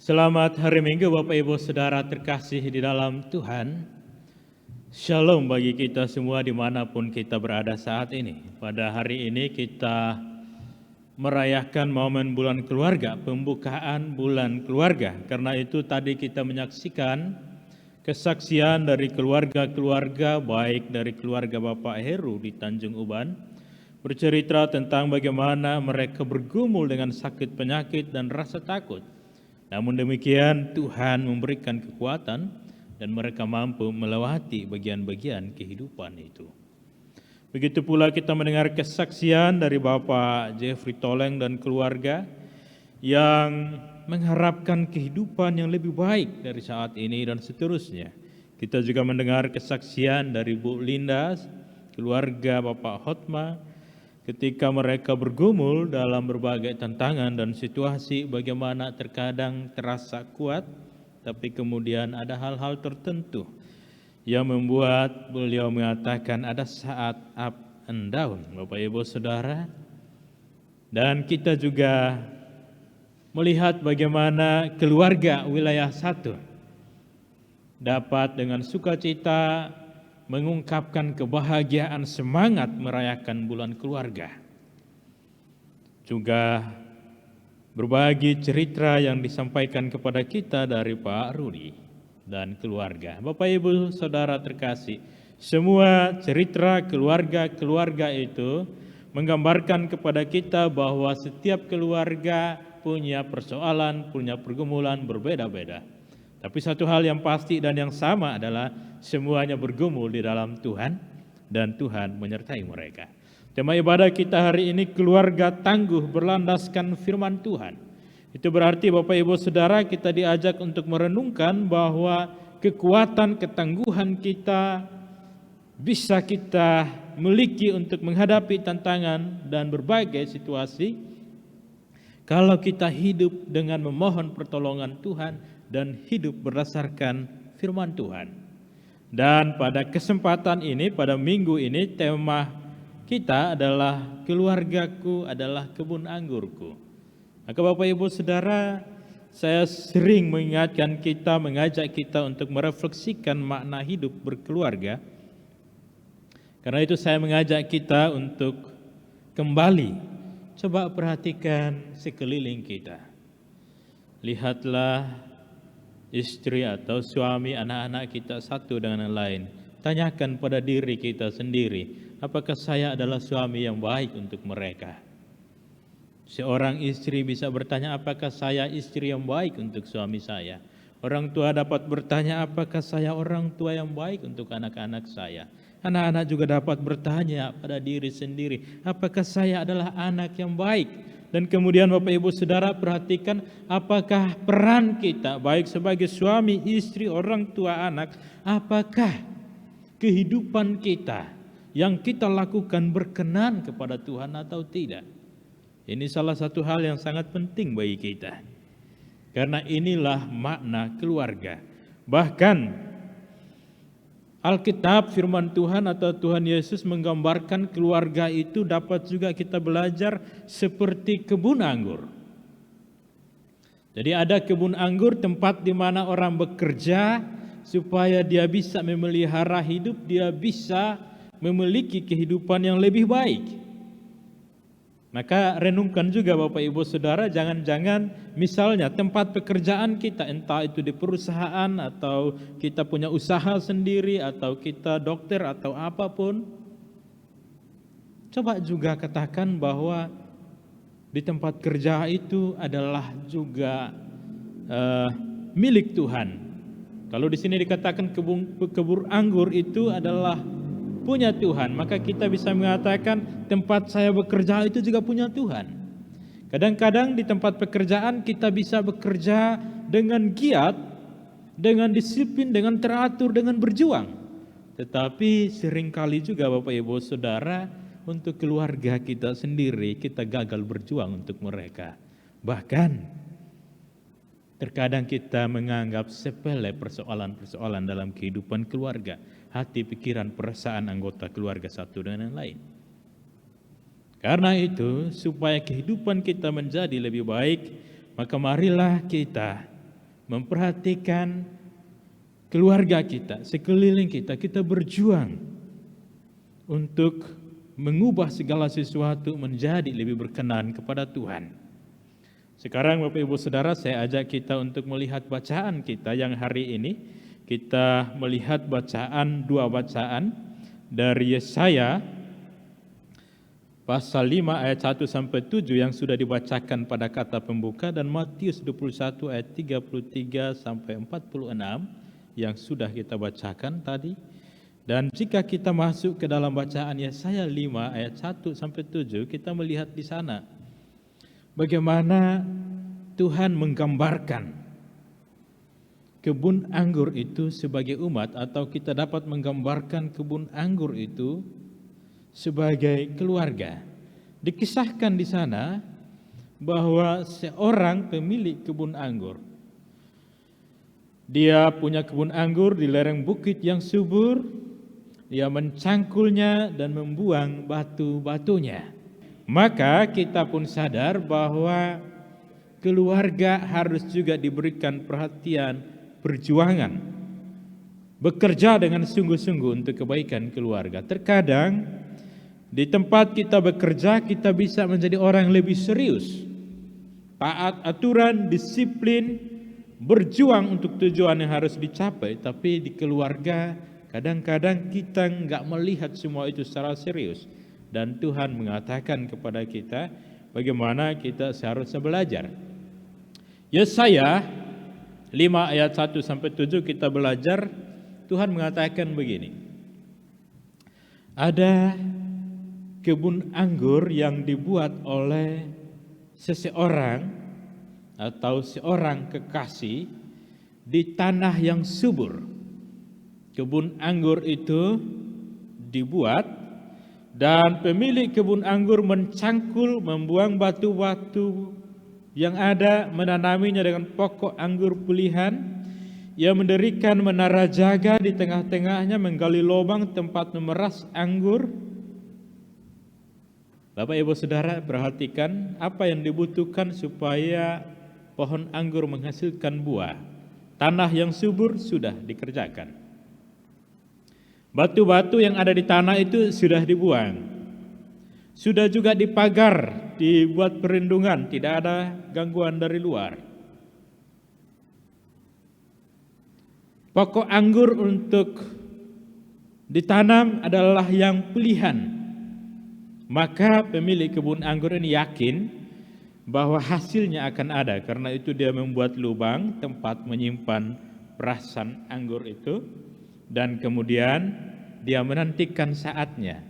Selamat hari Minggu Bapak Ibu Saudara terkasih di dalam Tuhan. Shalom bagi kita semua dimanapun kita berada saat ini. Pada hari ini kita merayakan momen bulan keluarga, pembukaan bulan keluarga. Karena itu tadi kita menyaksikan kesaksian dari keluarga-keluarga, baik dari keluarga Bapak Heru di Tanjung Uban, bercerita tentang bagaimana mereka bergumul dengan sakit penyakit dan rasa takut. Namun demikian Tuhan memberikan kekuatan dan mereka mampu melewati bagian-bagian kehidupan itu. Begitu pula kita mendengar kesaksian dari Bapak Jeffrey Toleng dan keluarga yang mengharapkan kehidupan yang lebih baik dari saat ini dan seterusnya. Kita juga mendengar kesaksian dari Bu Linda, keluarga Bapak Hotma, ketika mereka bergumul dalam berbagai tantangan dan situasi, bagaimana terkadang terasa kuat, tapi kemudian ada hal-hal tertentu yang membuat beliau mengatakan ada saat up and down, Bapak Ibu Saudara. Dan kita juga melihat bagaimana keluarga wilayah 1 dapat dengan sukacita mengungkapkan kebahagiaan semangat merayakan bulan keluarga. Juga berbagi cerita yang disampaikan kepada kita dari Pak Rudi dan keluarga. Bapak Ibu Saudara terkasih, semua cerita keluarga-keluarga itu menggambarkan kepada kita bahwa setiap keluarga punya persoalan, punya pergumulan berbeda-beda. Tapi satu hal yang pasti dan yang sama adalah semuanya bergumul di dalam Tuhan dan Tuhan menyertai mereka. Tema ibadah kita hari ini keluarga tangguh berlandaskan firman Tuhan. Itu berarti Bapak Ibu Saudara kita diajak untuk merenungkan bahwa kekuatan ketangguhan kita bisa kita miliki untuk menghadapi tantangan dan berbagai situasi kalau kita hidup dengan memohon pertolongan Tuhan dan hidup berdasarkan firman Tuhan. Dan pada kesempatan ini, pada minggu ini, tema kita adalah keluargaku adalah kebun anggurku. Maka Bapak Ibu Saudara, saya sering mengingatkan kita, mengajak kita untuk merefleksikan makna hidup berkeluarga. Karena itu saya mengajak kita untuk kembali, coba perhatikan sekeliling kita. Lihatlah istri atau suami, anak-anak kita satu dengan yang lain. Tanyakan pada diri kita sendiri, apakah saya adalah suami yang baik untuk mereka? Seorang istri bisa bertanya, apakah saya istri yang baik untuk suami saya? Orang tua dapat bertanya, apakah saya orang tua yang baik untuk anak-anak saya? Anak-anak juga dapat bertanya pada diri sendiri, apakah saya adalah anak yang baik? Dan kemudian Bapak Ibu Saudara perhatikan apakah peran kita baik sebagai suami, istri, orang tua, anak, apakah kehidupan kita yang kita lakukan berkenan kepada Tuhan atau tidak. Ini salah satu hal yang sangat penting bagi kita. Karena inilah makna keluarga. Bahkan Alkitab firman Tuhan atau Tuhan Yesus menggambarkan keluarga itu dapat juga kita belajar seperti kebun anggur. Jadi ada kebun anggur, tempat di mana orang bekerja supaya dia bisa memelihara hidup, dia bisa memiliki kehidupan yang lebih baik. Maka renungkan juga Bapak Ibu Saudara, jangan-jangan misalnya tempat pekerjaan kita, entah itu di perusahaan atau kita punya usaha sendiri atau kita dokter atau apapun, coba juga katakan bahwa di tempat kerja itu adalah juga milik Tuhan. Kalau di sini dikatakan kebun anggur itu adalah punya Tuhan, maka kita bisa mengatakan tempat saya bekerja itu juga punya Tuhan. Kadang-kadang di tempat pekerjaan kita bisa bekerja dengan giat, dengan disiplin, dengan teratur, dengan berjuang. Tetapi seringkali juga Bapak Ibu Saudara, untuk keluarga kita sendiri kita gagal berjuang untuk mereka. Bahkan terkadang kita menganggap sepele persoalan-persoalan dalam kehidupan keluarga, hati, pikiran, perasaan anggota keluarga satu dengan yang lain. Karena itu, supaya kehidupan kita menjadi lebih baik, maka marilah kita memperhatikan keluarga kita, sekeliling kita, kita berjuang untuk mengubah segala sesuatu menjadi lebih berkenan kepada Tuhan. Sekarang Bapak Ibu Saudara, saya ajak kita untuk melihat bacaan kita yang hari ini. Kita melihat dua bacaan dari Yesaya pasal 5 ayat 1 sampai 7 yang sudah dibacakan pada kata pembuka, dan Matius 21 ayat 33 sampai 46 yang sudah kita bacakan tadi. Dan jika kita masuk ke dalam bacaan Yesaya 5 ayat 1 sampai 7, kita melihat di sana bagaimana Tuhan menggambarkan kebun anggur itu sebagai umat, atau kita dapat menggambarkan kebun anggur itu sebagai keluarga. Dikisahkan di sana bahwa seorang pemilik kebun anggur, dia punya kebun anggur di lereng bukit yang subur, dia mencangkulnya dan membuang batu-batunya. Maka kita pun sadar bahwa keluarga harus juga diberikan perhatian, perjuangan, bekerja dengan sungguh-sungguh untuk kebaikan keluarga. Terkadang di tempat kita bekerja, kita bisa menjadi orang yang lebih serius, taat aturan, disiplin, berjuang untuk tujuan yang harus dicapai. Tapi di keluarga kadang-kadang kita nggak melihat semua itu secara serius, dan Tuhan mengatakan kepada kita bagaimana kita seharusnya belajar. Yesaya 5 ayat 1 sampai 7 kita belajar, Tuhan mengatakan begini. Ada kebun anggur yang dibuat oleh seseorang atau seorang kekasih di tanah yang subur. Kebun anggur itu dibuat dan pemilik kebun anggur mencangkul, membuang batu-batu yang ada, menanaminya dengan pokok anggur pilihan. Ia mendirikan menara jaga di tengah-tengahnya, menggali lubang tempat memeras anggur. Bapak Ibu Saudara, perhatikan apa yang dibutuhkan supaya pohon anggur menghasilkan buah. Tanah yang subur sudah dikerjakan. Batu-batu yang ada di tanah itu sudah dibuang. Sudah juga dipagar, dibuat perlindungan, tidak ada gangguan dari luar. Pokok anggur untuk ditanam adalah yang pilihan. Maka pemilik kebun anggur ini yakin bahwa hasilnya akan ada. Karena itu dia membuat lubang tempat menyimpan perasan anggur itu. Dan kemudian dia menantikan saatnya.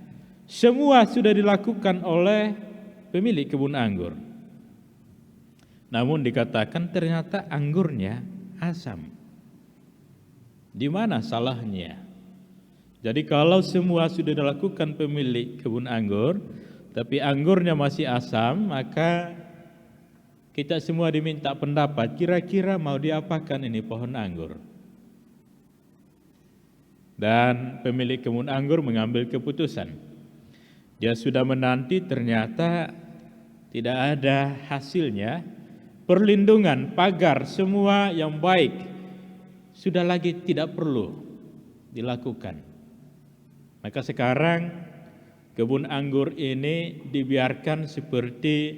Semua sudah dilakukan oleh pemilik kebun anggur. Namun dikatakan ternyata anggurnya asam. Di mana salahnya? Jadi kalau semua sudah dilakukan pemilik kebun anggur, tapi anggurnya masih asam, maka kita semua diminta pendapat, kira-kira mau diapakan ini pohon anggur? Dan pemilik kebun anggur mengambil keputusan. Dia sudah menanti, ternyata tidak ada hasilnya. Perlindungan, pagar, semua yang baik sudah lagi tidak perlu dilakukan. Maka sekarang kebun anggur ini dibiarkan seperti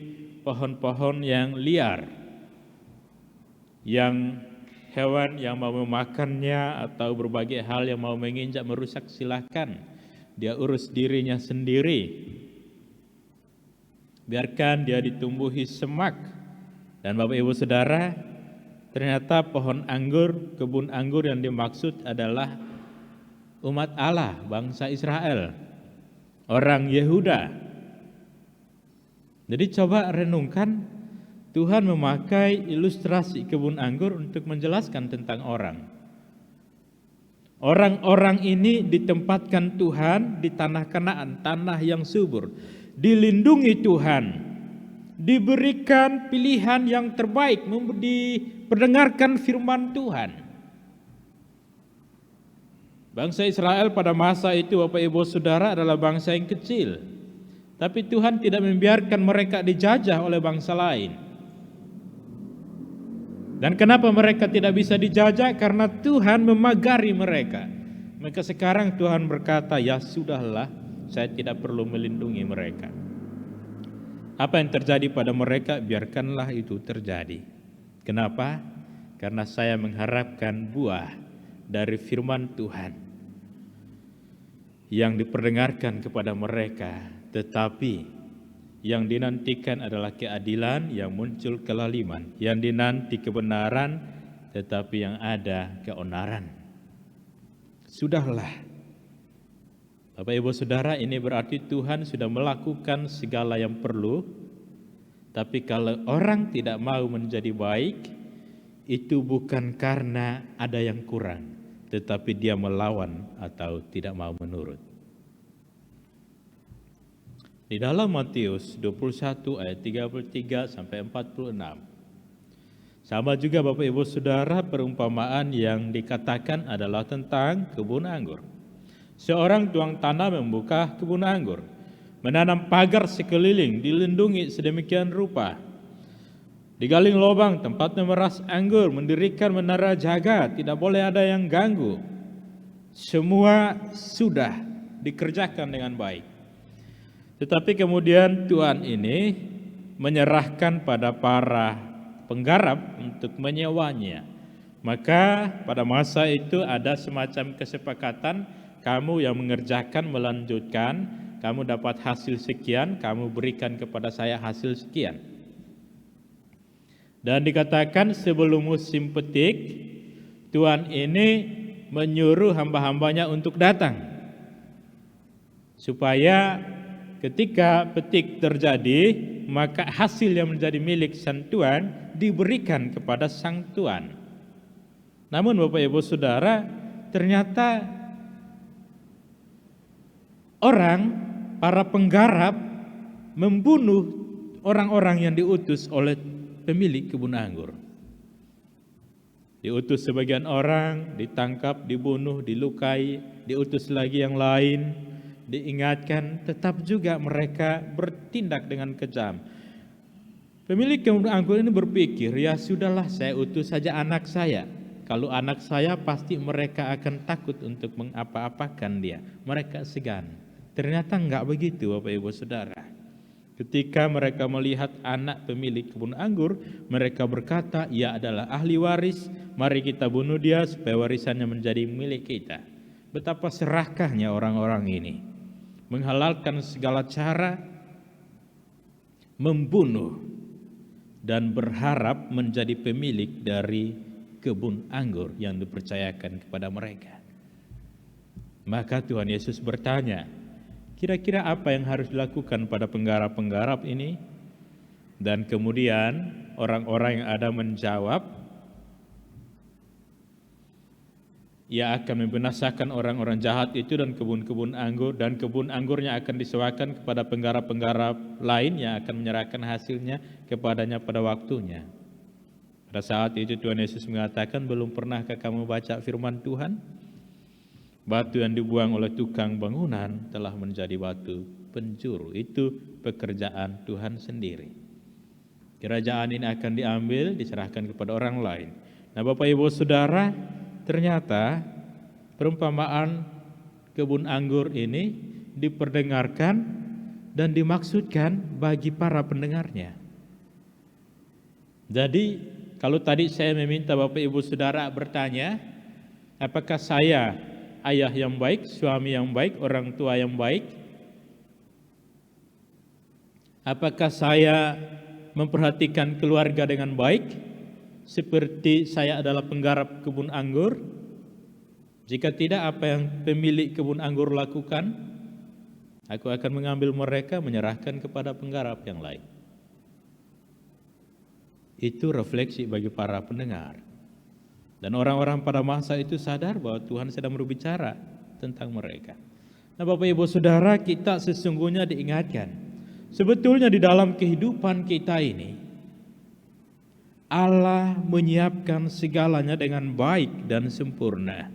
pohon-pohon yang liar, yang hewan yang mau memakannya atau berbagai hal yang mau menginjak merusak, silahkan. Dia urus dirinya sendiri. Biarkan dia ditumbuhi semak. Dan Bapak Ibu Saudara, ternyata pohon anggur, kebun anggur yang dimaksud adalah umat Allah, bangsa Israel, orang Yehuda. Jadi coba renungkan, Tuhan memakai ilustrasi kebun anggur untuk menjelaskan tentang orang. Orang-orang ini ditempatkan Tuhan di tanah Kanaan, tanah yang subur, dilindungi Tuhan, diberikan pilihan yang terbaik, diperdengarkan firman Tuhan. Bangsa Israel pada masa itu, Bapak Ibu Saudara, adalah bangsa yang kecil. Tapi Tuhan tidak membiarkan mereka dijajah oleh bangsa lain. Dan kenapa mereka tidak bisa dijajah? Karena Tuhan memagari mereka. Maka sekarang Tuhan berkata, ya sudahlah, saya tidak perlu melindungi mereka. Apa yang terjadi pada mereka, biarkanlah itu terjadi. Kenapa? Karena saya mengharapkan buah dari firman Tuhan yang diperdengarkan kepada mereka, tetapi yang dinantikan adalah keadilan, yang muncul kelaliman, yang dinanti kebenaran, tetapi yang ada keonaran. Sudahlah. Bapak Ibu Saudara, ini berarti Tuhan sudah melakukan segala yang perlu, tapi kalau orang tidak mau menjadi baik, itu bukan karena ada yang kurang, tetapi dia melawan atau tidak mau menurut. Di dalam Matius 21 ayat 33 sampai 46. Sama juga Bapak Ibu Saudara, perumpamaan yang dikatakan adalah tentang kebun anggur. Seorang tuang tanah membuka kebun anggur, menanam pagar sekeliling, dilindungi sedemikian rupa. Digaling lubang tempat memeras anggur, mendirikan menara jaga, tidak boleh ada yang ganggu. Semua sudah dikerjakan dengan baik. Tetapi kemudian Tuhan ini menyerahkan pada para penggarap untuk menyewanya. Maka pada masa itu ada semacam kesepakatan, kamu yang mengerjakan melanjutkan, kamu dapat hasil sekian, kamu berikan kepada saya hasil sekian. Dan dikatakan sebelum musim petik, Tuhan ini menyuruh hamba-hambanya untuk datang. Supaya ketika petik terjadi, maka hasil yang menjadi milik sang Tuhan diberikan kepada sang Tuhan. Namun Bapak Ibu Saudara, ternyata para penggarap membunuh orang-orang yang diutus oleh pemilik kebun anggur. Diutus sebagian orang, ditangkap, dibunuh, dilukai, diutus lagi yang lain, diingatkan, tetap juga mereka bertindak dengan kejam. Pemilik kebun anggur ini berpikir, ya sudahlah, saya utus saja anak saya. Kalau anak saya pasti mereka akan takut untuk mengapa-apakan dia. Mereka segan. Ternyata enggak begitu Bapak Ibu Saudara. Ketika mereka melihat anak pemilik kebun anggur, mereka berkata, ia adalah ahli waris, mari kita bunuh dia supaya warisannya menjadi milik kita. Betapa serakahnya orang-orang ini. Menghalalkan segala cara, membunuh, dan berharap menjadi pemilik dari kebun anggur yang dipercayakan kepada mereka. Maka Tuhan Yesus bertanya, kira-kira apa yang harus dilakukan pada penggarap-penggarap ini? Dan kemudian orang-orang yang ada menjawab, ia akan membinasakan orang-orang jahat itu dan kebun-kebun anggur, dan kebun anggurnya akan disewakan kepada penggarap-penggarap lain yang akan menyerahkan hasilnya kepadanya pada waktunya. Pada saat itu Tuhan Yesus mengatakan, belum pernahkah kamu baca firman Tuhan? Batu yang dibuang oleh tukang bangunan telah menjadi batu penjuru. Itu pekerjaan Tuhan sendiri. Kerajaan ini akan diambil, diserahkan kepada orang lain. Nah Bapak Ibu Saudara, ternyata perumpamaan kebun anggur ini diperdengarkan dan dimaksudkan bagi para pendengarnya. Jadi kalau tadi saya meminta Bapak Ibu Saudara bertanya, apakah saya ayah yang baik, suami yang baik, orang tua yang baik? Apakah saya memperhatikan keluarga dengan baik seperti saya adalah penggarap kebun anggur? Jika tidak, apa yang pemilik kebun anggur lakukan? Aku akan mengambil mereka, menyerahkan kepada penggarap yang lain. Itu refleksi bagi para pendengar. Dan orang-orang pada masa itu sadar bahwa Tuhan sedang berbicara tentang mereka. Nah Bapak Ibu Saudara, kita sesungguhnya diingatkan, sebetulnya di dalam kehidupan kita ini, Allah menyiapkan segalanya dengan baik dan sempurna.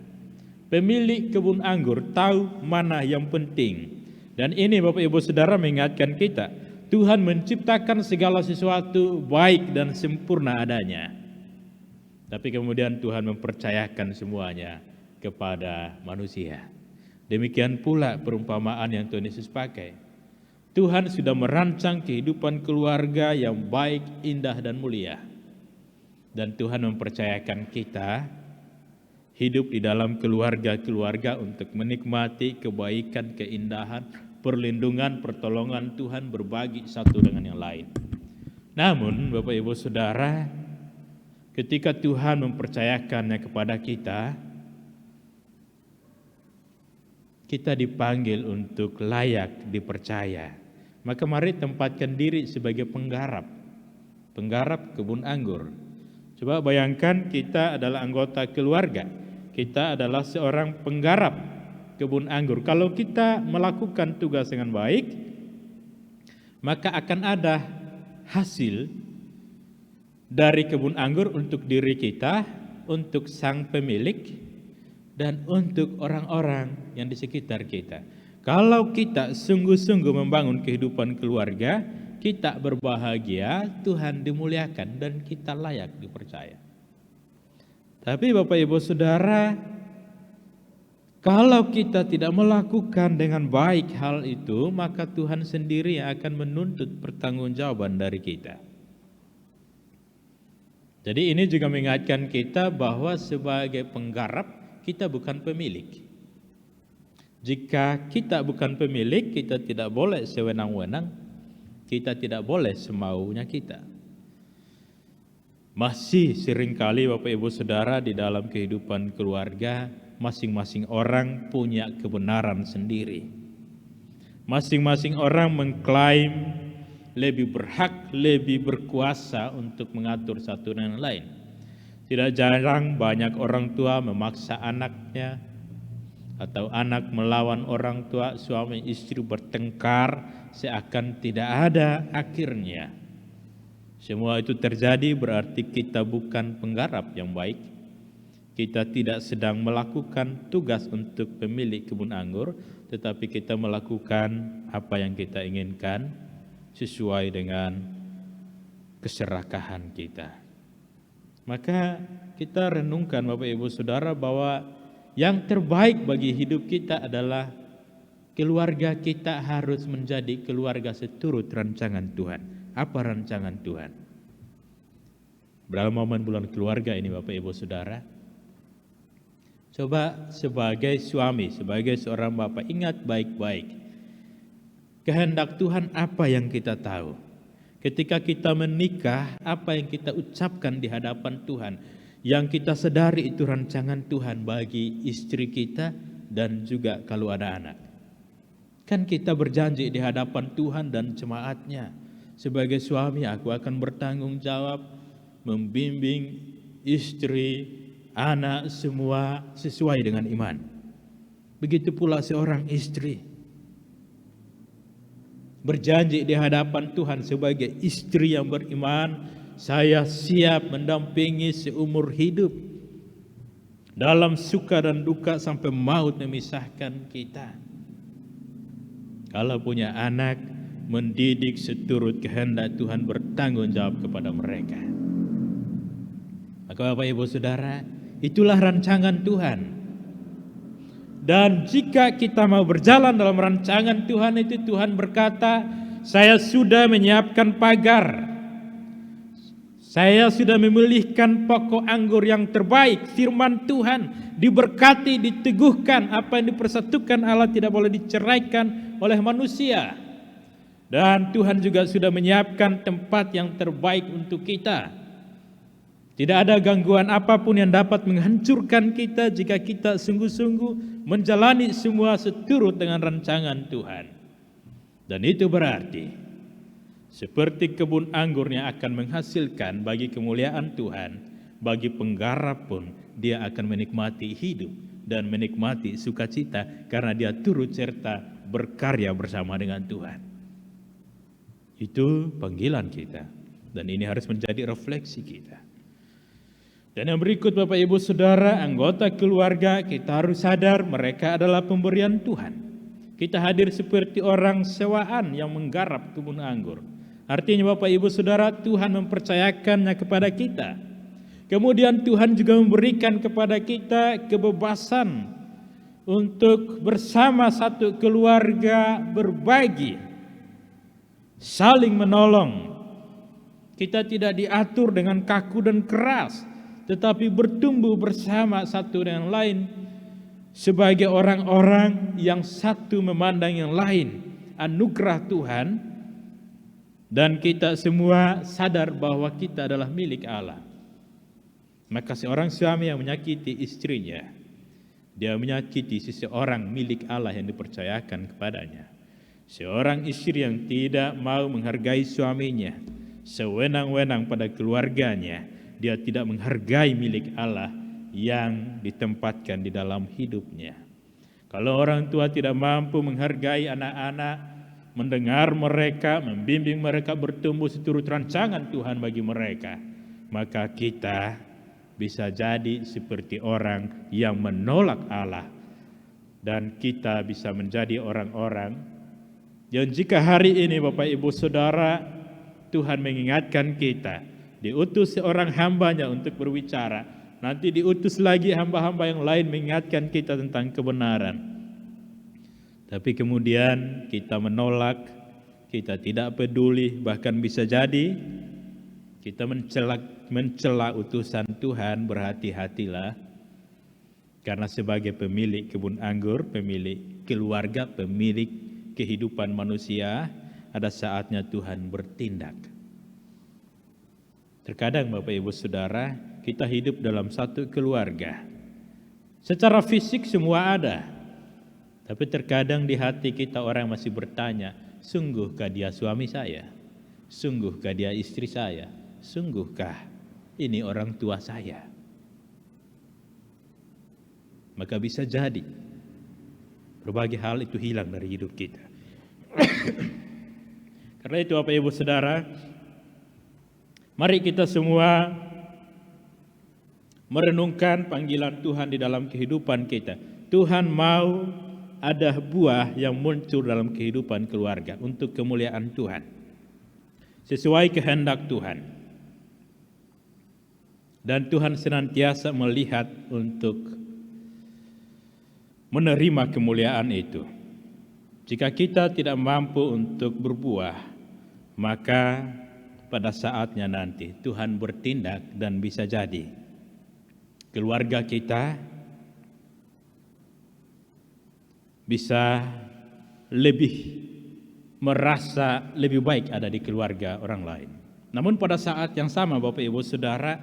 Pemilik kebun anggur tahu mana yang penting. Dan ini Bapak Ibu Saudara mengingatkan kita, Tuhan menciptakan segala sesuatu baik dan sempurna adanya. Tapi kemudian Tuhan mempercayakan semuanya kepada manusia. Demikian pula perumpamaan yang Tuhan Yesus pakai. Tuhan sudah merancang kehidupan keluarga yang baik, indah, dan mulia. Dan Tuhan mempercayakan kita hidup di dalam keluarga-keluarga untuk menikmati kebaikan, keindahan, perlindungan, pertolongan Tuhan, berbagi satu dengan yang lain. Namun Bapak Ibu Saudara, ketika Tuhan mempercayakannya kepada kita, kita dipanggil untuk layak dipercaya. Maka mari tempatkan diri sebagai penggarap kebun anggur. Coba bayangkan kita adalah anggota keluarga, kita adalah seorang penggarap kebun anggur. Kalau kita melakukan tugas dengan baik, maka akan ada hasil dari kebun anggur untuk diri kita, untuk sang pemilik, dan untuk orang-orang yang di sekitar kita. Kalau kita sungguh-sungguh membangun kehidupan keluarga, kita berbahagia, Tuhan dimuliakan, dan kita layak dipercaya. Tapi Bapak Ibu Saudara, kalau kita tidak melakukan dengan baik hal itu, maka Tuhan sendiri yang akan menuntut pertanggungjawaban dari kita. Jadi ini juga mengingatkan kita bahwa sebagai penggarap, kita bukan pemilik. Jika kita bukan pemilik, kita tidak boleh sewenang-wenang, kita tidak boleh semaunya kita. Masih seringkali Bapak Ibu Saudara di dalam kehidupan keluarga, masing-masing orang punya kebenaran sendiri. Masing-masing orang mengklaim lebih berhak, lebih berkuasa untuk mengatur satu dan lain. Tidak jarang banyak orang tua memaksa anaknya, atau anak melawan orang tua, suami istri bertengkar seakan tidak ada akhirnya. Semua itu terjadi berarti kita bukan penggarap yang baik. Kita tidak sedang melakukan tugas untuk pemilik kebun anggur, tetapi kita melakukan apa yang kita inginkan sesuai dengan keserakahan kita. Maka kita renungkan Bapak Ibu Saudara bahwa yang terbaik bagi hidup kita adalah keluarga kita harus menjadi keluarga seturut rancangan Tuhan. Apa rancangan Tuhan? Dalam momen bulan keluarga ini Bapak Ibu Saudara, coba sebagai suami, sebagai seorang bapak, ingat baik-baik. Kehendak Tuhan apa yang kita tahu? Ketika kita menikah, apa yang kita ucapkan di hadapan Tuhan? Yang kita sadari itu rancangan Tuhan bagi istri kita dan juga kalau ada anak. Kan kita berjanji di hadapan Tuhan dan jemaatnya, sebagai suami aku akan bertanggung jawab membimbing istri, anak semua sesuai dengan iman. Begitu pula seorang istri berjanji di hadapan Tuhan sebagai istri yang beriman, saya siap mendampingi seumur hidup dalam suka dan duka sampai maut memisahkan kita. Kalau punya anak, mendidik seturut kehendak Tuhan, bertanggung jawab kepada mereka. Maka Bapak Ibu Saudara, itulah rancangan Tuhan. Dan jika kita mau berjalan dalam rancangan Tuhan itu, Tuhan berkata, saya sudah menyiapkan pagar. Saya sudah memilihkan pokok anggur yang terbaik, firman Tuhan, diberkati, diteguhkan, apa yang dipersatukan Allah tidak boleh diceraikan oleh manusia. Dan Tuhan juga sudah menyiapkan tempat yang terbaik untuk kita. Tidak ada gangguan apapun yang dapat menghancurkan kita jika kita sungguh-sungguh menjalani semua seturut dengan rancangan Tuhan. Dan itu berarti seperti kebun anggur yang akan menghasilkan bagi kemuliaan Tuhan, bagi penggarap pun dia akan menikmati hidup dan menikmati sukacita karena dia turut serta berkarya bersama dengan Tuhan. Itu panggilan kita dan ini harus menjadi refleksi kita. Dan yang berikut Bapak Ibu Saudara, anggota keluarga kita harus sadar mereka adalah pemberian Tuhan. Kita hadir seperti orang sewaan yang menggarap kebun anggur. Artinya Bapak Ibu Saudara, Tuhan mempercayakannya kepada kita. Kemudian Tuhan juga memberikan kepada kita kebebasan untuk bersama satu keluarga berbagi, saling menolong. Kita tidak diatur dengan kaku dan keras, tetapi bertumbuh bersama satu dengan lain sebagai orang-orang yang satu memandang yang lain, anugerah Tuhan, dan kita semua sadar bahwa kita adalah milik Allah. Maka seorang suami yang menyakiti istrinya, dia menyakiti seseorang milik Allah yang dipercayakan kepadanya. Seorang istri yang tidak mau menghargai suaminya, sewenang-wenang pada keluarganya, dia tidak menghargai milik Allah yang ditempatkan di dalam hidupnya. Kalau orang tua tidak mampu menghargai anak-anak, mendengar mereka, membimbing mereka bertumbuh seturut rancangan Tuhan bagi mereka, maka kita bisa jadi seperti orang yang menolak Allah, dan kita bisa menjadi orang-orang yang jika hari ini Bapak Ibu Saudara, Tuhan mengingatkan kita, diutus seorang hambanya untuk berbicara, nanti diutus lagi hamba-hamba yang lain mengingatkan kita tentang kebenaran. Tapi kemudian kita menolak, kita tidak peduli, bahkan bisa jadi kita mencela utusan Tuhan. Berhati-hatilah, karena sebagai pemilik kebun anggur, pemilik keluarga, pemilik kehidupan manusia, ada saatnya Tuhan bertindak. Terkadang Bapak Ibu Saudara, kita hidup dalam satu keluarga. Secara fisik semua ada, tapi terkadang di hati kita orang masih bertanya, sungguhkah dia suami saya? Sungguhkah dia istri saya? Sungguhkah ini orang tua saya? Maka bisa jadi berbagai hal itu hilang dari hidup kita. Karena itu Bapak Ibu Saudara, mari kita semua merenungkan panggilan Tuhan di dalam kehidupan kita. Tuhan mau ada buah yang muncul dalam kehidupan keluarga untuk kemuliaan Tuhan, sesuai kehendak Tuhan. Dan Tuhan senantiasa melihat untuk menerima kemuliaan itu. Jika kita tidak mampu untuk berbuah, maka pada saatnya nanti Tuhan bertindak dan bisa jadi keluarga kita bisa lebih merasa lebih baik ada di keluarga orang lain. Namun pada saat yang sama Bapak Ibu Saudara,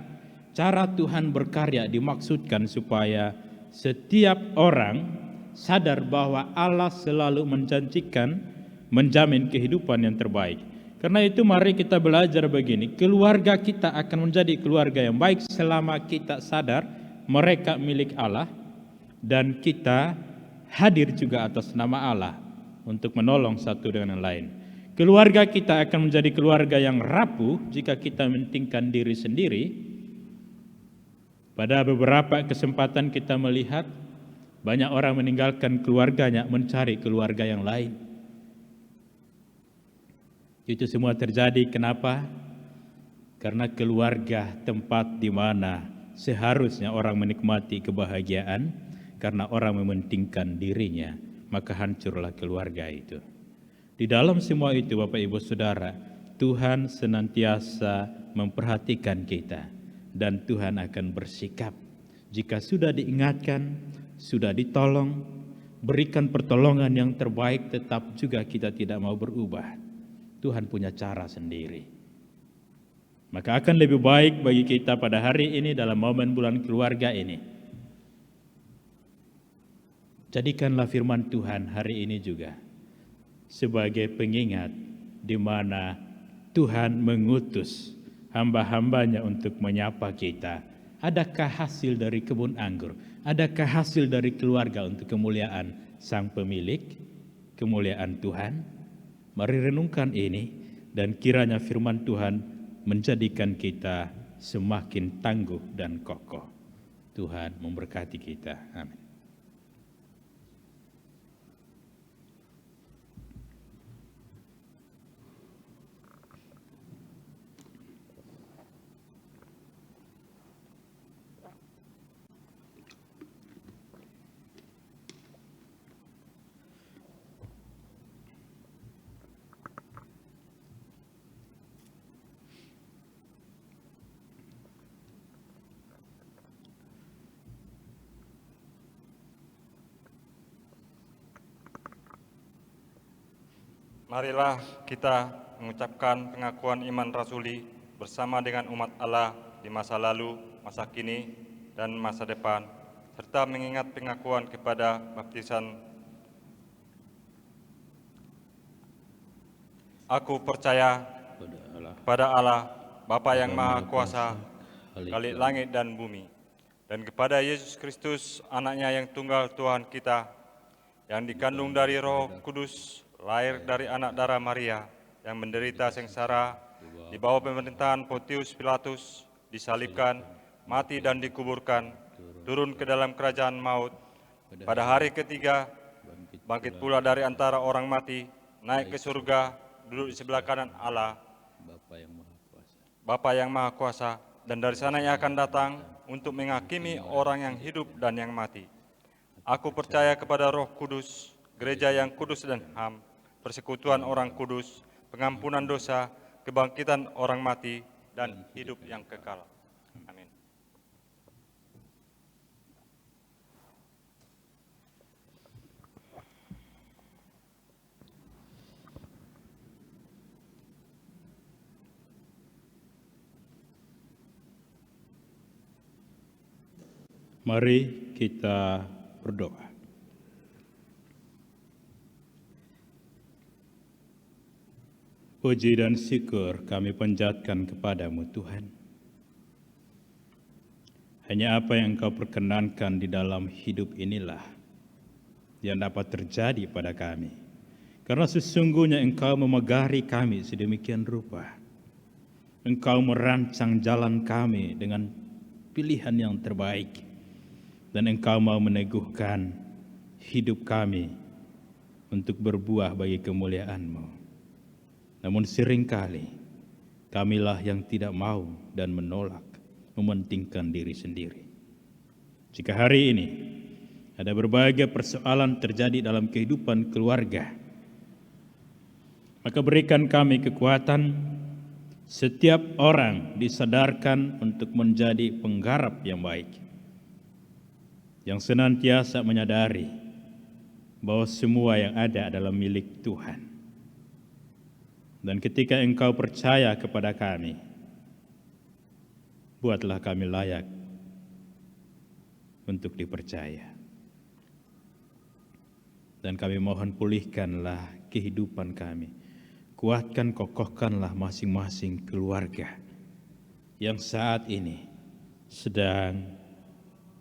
cara Tuhan berkarya dimaksudkan supaya setiap orang sadar bahwa Allah selalu menjanjikan menjamin kehidupan yang terbaik. Karena itu mari kita belajar begini, keluarga kita akan menjadi keluarga yang baik selama kita sadar mereka milik Allah dan kita hadir juga atas nama Allah untuk menolong satu dengan yang lain. Keluarga kita akan menjadi keluarga yang rapuh jika kita mementingkan diri sendiri. Pada beberapa kesempatan kita melihat banyak orang meninggalkan keluarganya mencari keluarga yang lain. Itu semua terjadi kenapa? Karena keluarga tempat di mana seharusnya orang menikmati kebahagiaan, karena orang mementingkan dirinya, maka hancurlah keluarga itu. Di dalam semua itu Bapak Ibu Saudara, Tuhan senantiasa memperhatikan kita dan Tuhan akan bersikap. Jika sudah diingatkan, sudah ditolong, berikan pertolongan yang terbaik, tetap juga kita tidak mau berubah. Tuhan punya cara sendiri. Maka akan lebih baik bagi kita pada hari ini dalam momen bulan keluarga ini. Jadikanlah firman Tuhan hari ini juga sebagai pengingat di mana Tuhan mengutus hamba-hambanya untuk menyapa kita. Adakah hasil dari kebun anggur? Adakah hasil dari keluarga untuk kemuliaan Sang Pemilik, kemuliaan Tuhan? Mari renungkan ini dan kiranya firman Tuhan menjadikan kita semakin tangguh dan kokoh. Tuhan memberkati kita. Amin. Marilah kita mengucapkan pengakuan iman rasuli bersama dengan umat Allah di masa lalu, masa kini, dan masa depan, serta mengingat pengakuan kepada baptisan. Aku percaya kepada Allah, Bapa yang Maha Kuasa, Khalik langit dan bumi, dan kepada Yesus Kristus, Anaknya yang tunggal Tuhan kita, yang dikandung dari Roh Kudus, lahir dari anak darah Maria, yang menderita sengsara di bawah pemerintahan Pontius Pilatus, disalibkan, mati dan dikuburkan, turun ke dalam kerajaan maut, pada hari ketiga bangkit pula dari antara orang mati, naik ke surga, duduk di sebelah kanan Allah, Bapa yang Maha Kuasa, dan dari sana Ia akan datang untuk menghakimi orang yang hidup dan yang mati. Aku percaya kepada Roh Kudus, gereja yang kudus dan ham, persekutuan orang kudus, pengampunan dosa, kebangkitan orang mati, dan hidup yang kekal. Amin. Mari kita berdoa. Puji dan syukur kami panjatkan kepadamu Tuhan. Hanya apa yang Engkau perkenankan di dalam hidup inilah yang dapat terjadi pada kami. Karena sesungguhnya Engkau memegari kami sedemikian rupa. Engkau merancang jalan kami dengan pilihan yang terbaik. Dan Engkau mau meneguhkan hidup kami untuk berbuah bagi kemuliaan-Mu. Namun seringkali kamilah yang tidak mau dan menolak, mementingkan diri sendiri. Jika hari ini ada berbagai persoalan terjadi dalam kehidupan keluarga, maka berikan kami kekuatan setiap orang disadarkan untuk menjadi penggarap yang baik, yang senantiasa menyadari bahwa semua yang ada adalah milik Tuhan. Dan ketika Engkau percaya kepada kami, buatlah kami layak untuk dipercaya. Dan kami mohon pulihkanlah kehidupan kami. Kuatkan, kokohkanlah masing-masing keluarga yang saat ini sedang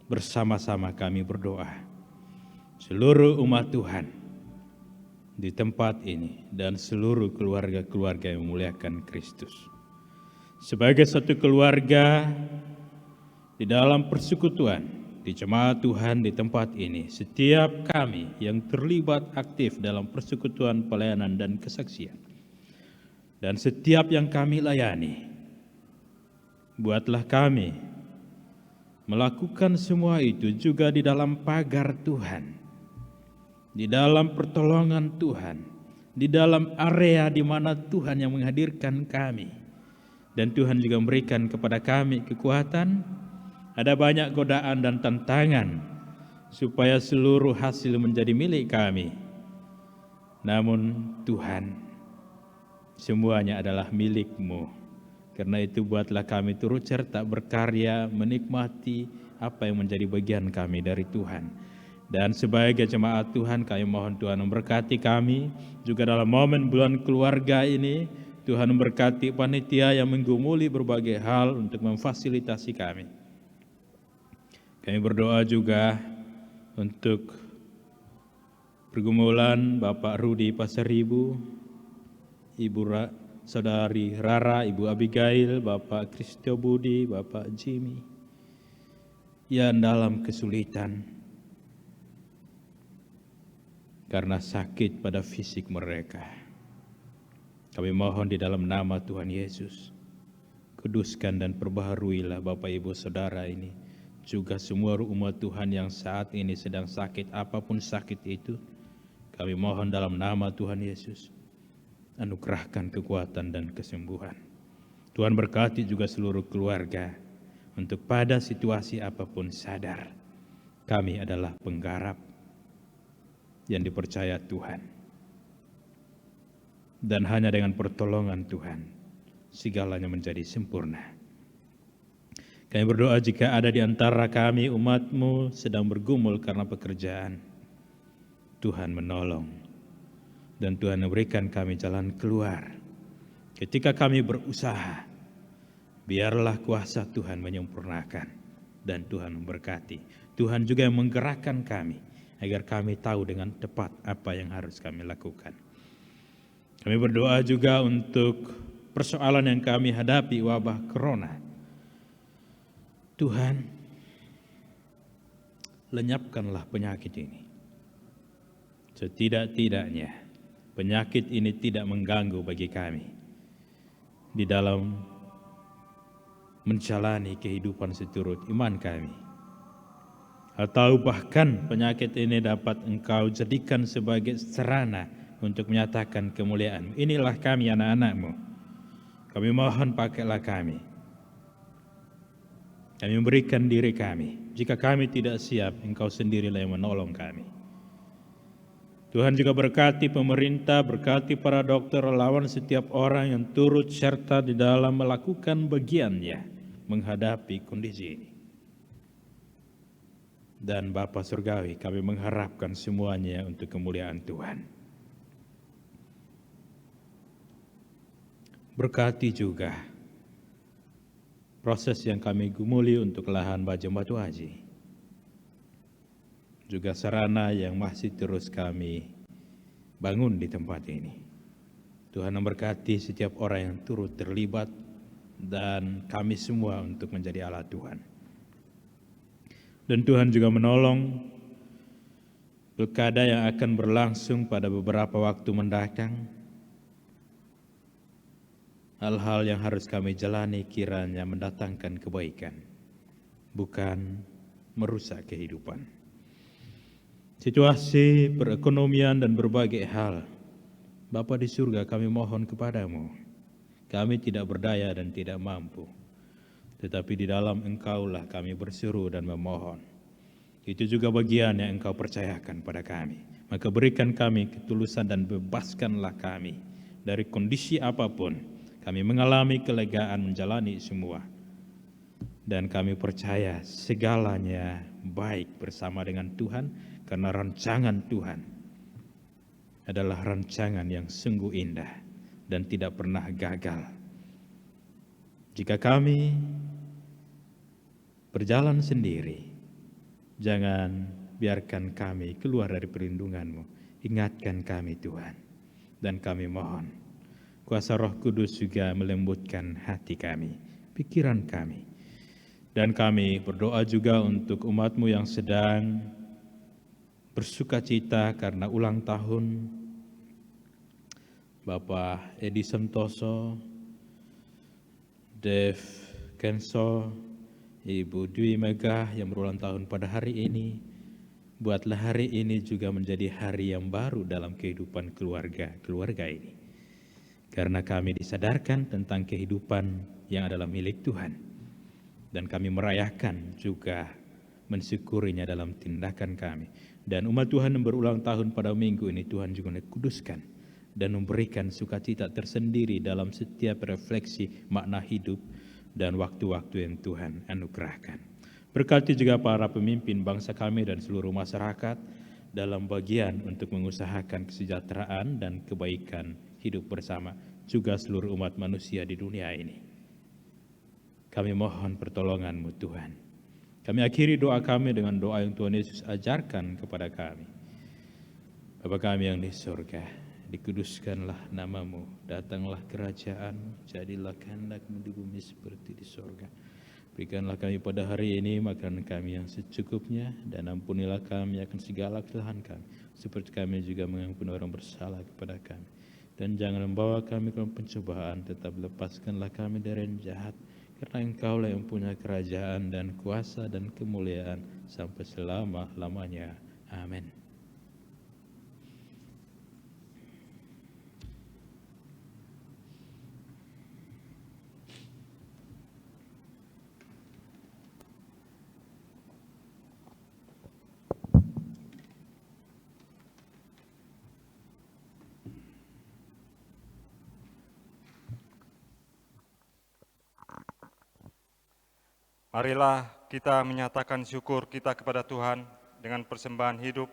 bersama-sama kami berdoa. Seluruh umat Tuhan di tempat ini dan seluruh keluarga-keluarga yang memuliakan Kristus. Sebagai satu keluarga di dalam persekutuan, di jemaat Tuhan di tempat ini, setiap kami yang terlibat aktif dalam persekutuan pelayanan dan kesaksian, dan setiap yang kami layani, buatlah kami melakukan semua itu juga di dalam pagar Tuhan, di dalam pertolongan Tuhan, di dalam area di mana Tuhan yang menghadirkan kami. Dan Tuhan juga memberikan kepada kami kekuatan. Ada banyak godaan dan tantangan supaya seluruh hasil menjadi milik kami. Namun Tuhan, semuanya adalah milik-Mu. Karena itu buatlah kami turut serta berkarya menikmati apa yang menjadi bagian kami dari Tuhan. Dan sebagai jemaat Tuhan, kami mohon Tuhan memberkati kami juga dalam momen bulan keluarga ini. Tuhan memberkati panitia yang menggumuli berbagai hal untuk memfasilitasi kami. Kami berdoa juga untuk pergumulan Bapak Rudi Pasaribu, Ibu Saudari Rara, Ibu Abigail, Bapak Kristo Budi, Bapak Jimmy, yang dalam kesulitan karena sakit pada fisik mereka. Kami mohon di dalam nama Tuhan Yesus, kuduskan dan perbaharuilah Bapak Ibu Saudara ini, juga semua umat Tuhan yang saat ini sedang sakit, apapun sakit itu. Kami mohon dalam nama Tuhan Yesus, anugerahkan kekuatan dan kesembuhan. Tuhan berkati juga seluruh keluarga, untuk pada situasi apapun sadar, kami adalah penggarap yang dipercaya Tuhan. Dan hanya dengan pertolongan Tuhan, segalanya menjadi sempurna. Kami berdoa jika ada di antara kami umat-Mu sedang bergumul karena pekerjaan, Tuhan menolong. Dan Tuhan memberikan kami jalan keluar. Ketika kami berusaha, biarlah kuasa Tuhan menyempurnakan dan Tuhan memberkati. Tuhan juga yang menggerakkan kami agar kami tahu dengan tepat apa yang harus kami lakukan. Kami berdoa juga untuk persoalan yang kami hadapi, wabah corona. Tuhan, lenyapkanlah penyakit ini. Setidak-tidaknya penyakit ini tidak mengganggu bagi kami di dalam menjalani kehidupan seturut iman kami. Atau bahkan penyakit ini dapat Engkau jadikan sebagai sarana untuk menyatakan kemuliaan. Inilah kami anak-anak-Mu. Kami mohon pakailah kami. Kami memberikan diri kami. Jika kami tidak siap, Engkau sendirilah yang menolong kami. Tuhan juga berkati pemerintah, berkati para dokter, relawan, setiap orang yang turut serta di dalam melakukan bagiannya menghadapi kondisi ini. Dan Bapa Surgawi, kami mengharapkan semuanya untuk kemuliaan Tuhan. Berkati juga proses yang kami gumuli untuk lahan Bajang Batu Haji. Juga sarana yang masih terus kami bangun di tempat ini. Tuhan memberkati setiap orang yang turut terlibat dan kami semua untuk menjadi alat Tuhan. Dan Tuhan juga menolong pilkada yang akan berlangsung pada beberapa waktu mendatang. Hal-hal yang harus kami jalani kiranya mendatangkan kebaikan, bukan merusak kehidupan. Situasi perekonomian dan berbagai hal, Bapa di surga, kami mohon kepadamu. Kami tidak berdaya dan tidak mampu, tetapi di dalam Engkaulah kami berseru dan memohon. Itu juga bagian yang Engkau percayakan pada kami. Maka berikan kami ketulusan dan bebaskanlah kami dari kondisi apapun. Kami mengalami kelegaan menjalani semua. Dan kami percaya segalanya baik bersama dengan Tuhan, karena rancangan Tuhan adalah rancangan yang sungguh indah dan tidak pernah gagal. Jika kami berjalan sendiri, jangan biarkan kami keluar dari perlindungan-Mu. Ingatkan kami Tuhan, dan kami mohon kuasa Roh Kudus juga melembutkan hati kami, pikiran kami. Dan kami berdoa juga untuk umat-Mu yang sedang bersuka cita karena ulang tahun Bapak Edi Santoso, Dev Kenso, Ibu Dwi Megah yang berulang tahun pada hari ini. Buatlah hari ini juga menjadi hari yang baru dalam kehidupan keluarga ini. Karena kami disadarkan tentang kehidupan yang adalah milik Tuhan. Dan kami merayakan juga mensyukurinya dalam tindakan kami. Dan umat Tuhan yang berulang tahun pada minggu ini Tuhan juga kuduskan dan memberikan sukacita tersendiri dalam setiap refleksi makna hidup dan waktu-waktu yang Tuhan anugerahkan. Berkati juga para pemimpin bangsa kami dan seluruh masyarakat dalam bagian untuk mengusahakan kesejahteraan dan kebaikan hidup bersama, juga seluruh umat manusia di dunia ini. Kami mohon pertolongan-Mu Tuhan. Kami akhiri doa kami dengan doa yang Tuhan Yesus ajarkan kepada kami. Bapa kami yang di surga, dikuduskanlah nama-Mu, datanglah kerajaan-Mu, jadilah kehendak-Mu di bumi seperti di surga. Berikanlah kami pada hari ini makanan kami yang secukupnya, dan ampunilah kami akan segala kesalahan kami, seperti kami juga mengampuni orang bersalah kepada kami. Dan jangan membawa kami ke pencobaan, tetap lepaskanlah kami dari yang jahat, karena Engkaulah yang punya kerajaan dan kuasa dan kemuliaan sampai selama-lamanya. Amin. Marilah kita menyatakan syukur kita kepada Tuhan dengan persembahan hidup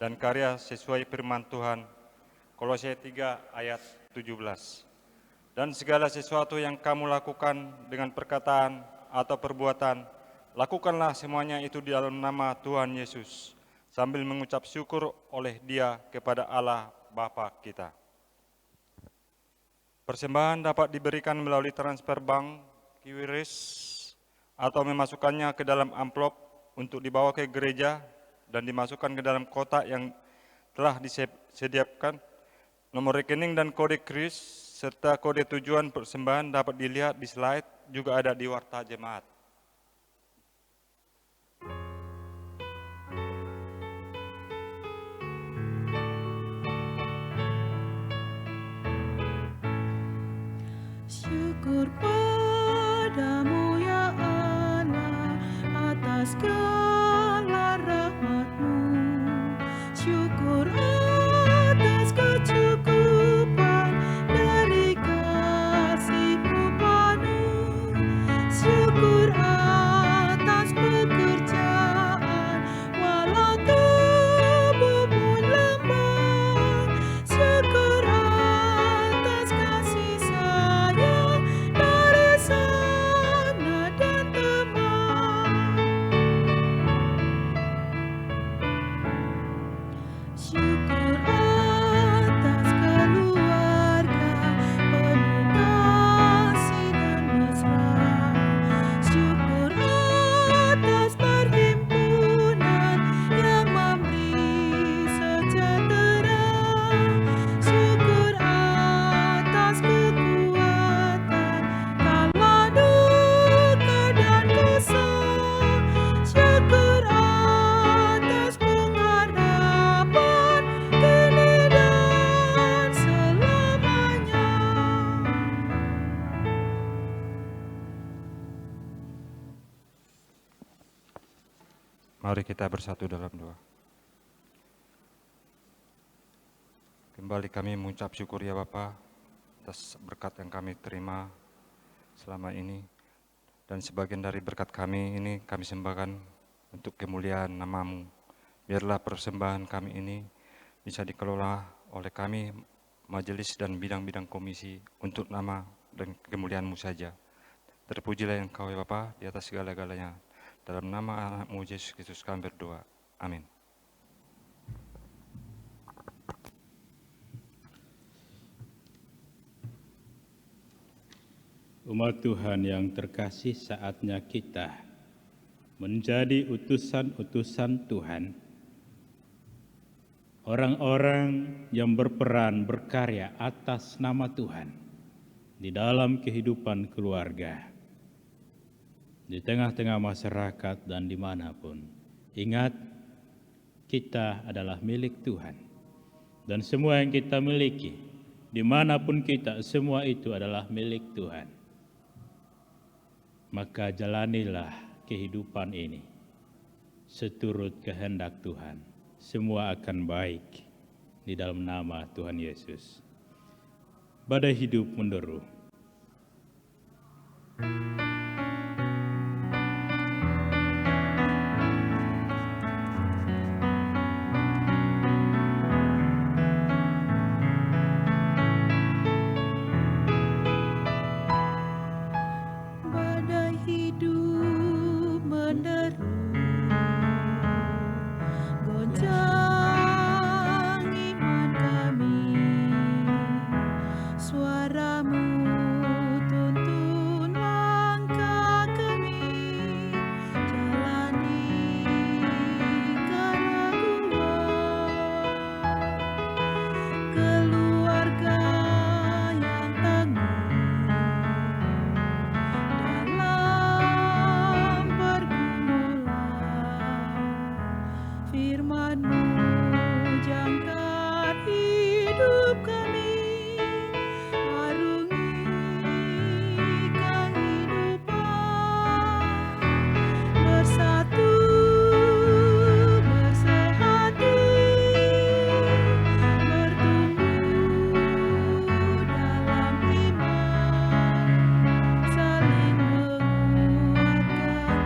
dan karya sesuai firman Tuhan. Kolose 3 ayat 17. Dan segala sesuatu yang kamu lakukan dengan perkataan atau perbuatan, lakukanlah semuanya itu di dalam nama Tuhan Yesus, sambil mengucap syukur oleh Dia kepada Allah Bapa kita. Persembahan dapat diberikan melalui transfer bank, QRIS, atau memasukkannya ke dalam amplop untuk dibawa ke gereja dan dimasukkan ke dalam kotak yang telah disediakan. Nomor rekening dan kode QRIS serta kode tujuan persembahan dapat dilihat di slide, juga ada di warta jemaat. Syukur padamu ya Allah atas segala rahmat-Mu. Syukur atas kecukupan dari kasih-Mu penuh. Syukur atas pekerjaan walau tubuh pun lemah. Syukur atas kasih sayang dari sana dan teman. Syukur atas keluarga penuh kasih dan mesra. Syukur atas perhimpunan yang memberi sejahtera. Syukur atas kekuatan kala duka dan kusah. Syukur atas pengharapan kini dan selamanya. Mari kita bersatu dalam doa. Kembali kami mengucap syukur ya Bapa atas berkat yang kami terima selama ini. Dan sebagian dari berkat kami ini kami sembahkan untuk kemuliaan nama-Mu. Biarlah persembahan kami ini bisa dikelola oleh kami, majelis dan bidang-bidang komisi untuk nama dan kemuliaan-Mu saja. Terpujilah Engkau ya Bapa di atas segala-galanya. Dalam nama anak-Mu Yesus Kristus kami berdoa. Amin. Umat Tuhan yang terkasih, saatnya kita menjadi utusan-utusan Tuhan. Orang-orang yang berperan berkarya atas nama Tuhan di dalam kehidupan keluarga, di tengah-tengah masyarakat dan dimanapun. Ingat, kita adalah milik Tuhan. Dan semua yang kita miliki, dimanapun kita, semua itu adalah milik Tuhan. Maka jalanilah kehidupan ini seturut kehendak Tuhan. Semua akan baik di dalam nama Tuhan Yesus. Badai hidup menderu. Badai hidup menderu, goncang iman kami. Suara-Mu tuntun langkah kami, jalani keraguan. Keluarga yang tangguh dalam pergumulan, firman-Mu jangkar hidup kami, arungi kehidupan, bersatu bersehati, bertumbuh dalam iman, saling menguatkan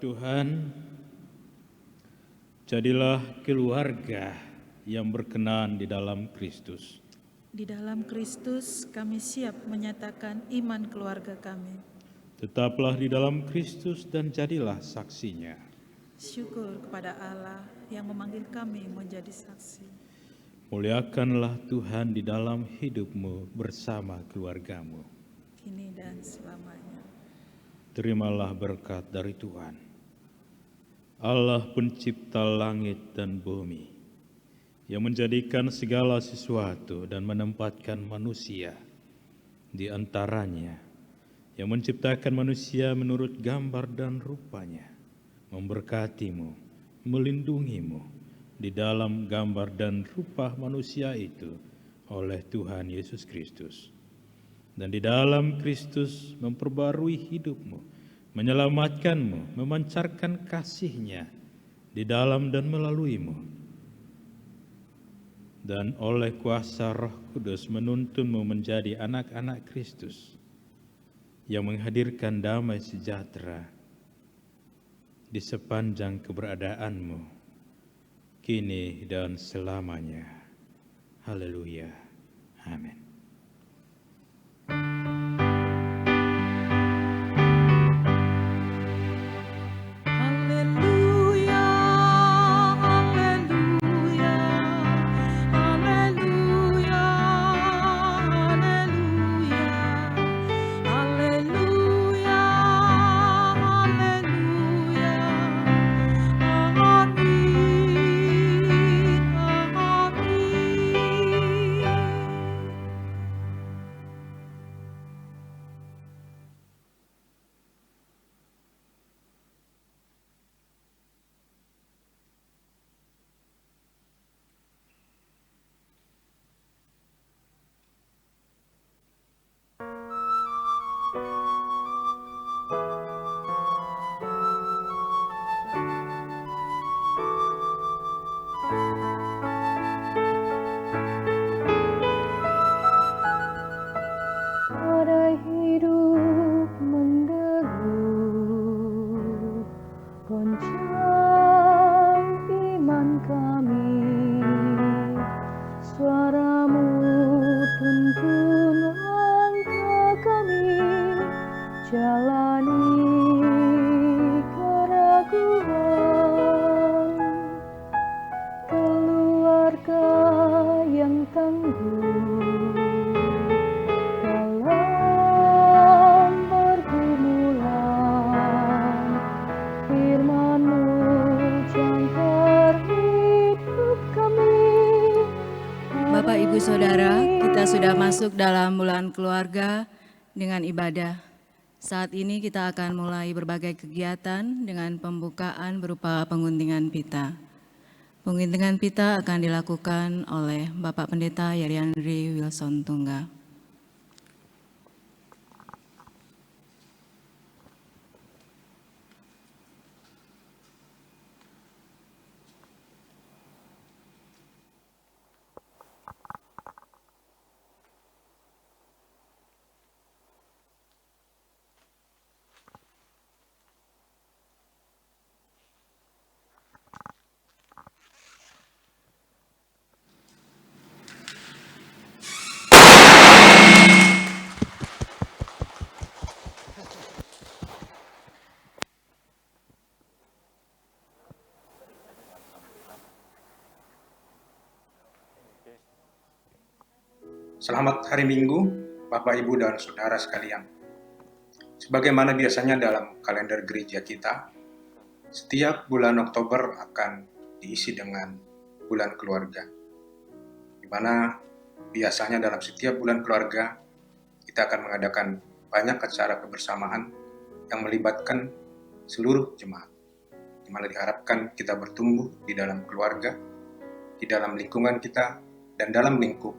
Tuhan, jadilah keluarga yang berkenan di dalam Kristus. Di dalam Kristus kami siap menyatakan iman keluarga kami. Tetaplah di dalam Kristus dan jadilah saksinya. Syukur kepada Allah yang memanggil kami menjadi saksi. Muliakanlah Tuhan di dalam hidupmu bersama keluargamu. Kini dan selamanya. Terimalah berkat dari Tuhan, Allah pencipta langit dan bumi, yang menjadikan segala sesuatu dan menempatkan manusia di antaranya, yang menciptakan manusia menurut gambar dan rupanya, memberkatimu, melindungimu di dalam gambar dan rupa manusia itu oleh Tuhan Yesus Kristus. Dan di dalam Kristus memperbarui hidupmu, menyelamatkanmu, memancarkan kasih-Nya di dalam dan melaluimu. Dan oleh kuasa Roh Kudus menuntunmu menjadi anak-anak Kristus yang menghadirkan damai sejahtera di sepanjang keberadaanmu, kini dan selamanya. Haleluya. Amin. Haleluya, haleluya, haleluya, haleluya, haleluya, haleluya, amin, amin. Pada hidup menderu, goncang iman kami, suaramu tuntun langkah kami, jalani keraguan, keluarga yang tangguh dalam pergumulan, firman-Mu jangkar hidup kami. Bapak, Ibu, Saudara, kita sudah masuk dalam bulan keluarga dengan ibadah. Saat ini kita akan mulai berbagai kegiatan dengan pembukaan berupa penguntingan pita. Penguntingan pita akan dilakukan oleh Bapak Pendeta Yariandri Wilson Tunggal. Selamat hari Minggu, Bapak, Ibu, dan Saudara sekalian. Sebagaimana biasanya dalam kalender gereja kita, setiap bulan Oktober akan diisi dengan bulan keluarga. Di mana biasanya dalam setiap bulan keluarga, kita akan mengadakan banyak acara kebersamaan yang melibatkan seluruh jemaat. Di mana diharapkan kita bertumbuh di dalam keluarga, di dalam lingkungan kita, dan dalam lingkup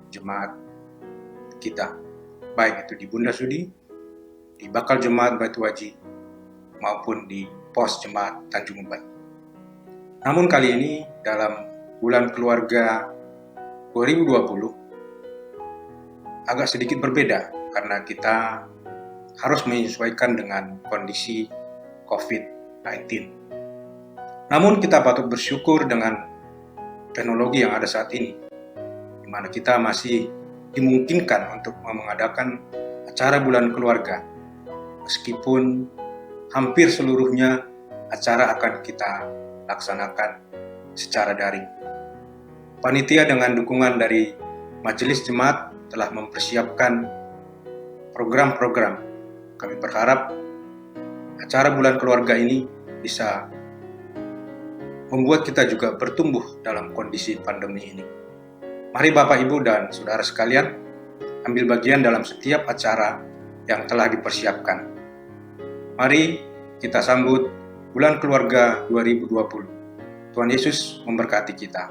jemaat kita, baik itu di Bunda Sudi, di Bakal Jemaat Batu Waji, maupun di Pos Jemaat Tanjung Uban. Namun kali ini dalam bulan keluarga 2020 agak sedikit berbeda karena kita harus menyesuaikan dengan kondisi COVID-19. Namun kita patut bersyukur dengan teknologi yang ada saat ini, di mana kita masih dimungkinkan untuk mengadakan acara bulan keluarga, meskipun hampir seluruhnya acara akan kita laksanakan secara daring. Panitia dengan dukungan dari Majelis Jemaat telah mempersiapkan program-program. Kami berharap acara bulan keluarga ini bisa membuat kita juga bertumbuh dalam kondisi pandemi ini. Mari Bapak, Ibu, dan Saudara sekalian ambil bagian dalam setiap acara yang telah dipersiapkan. Mari kita sambut bulan keluarga 2020. Tuhan Yesus memberkati kita.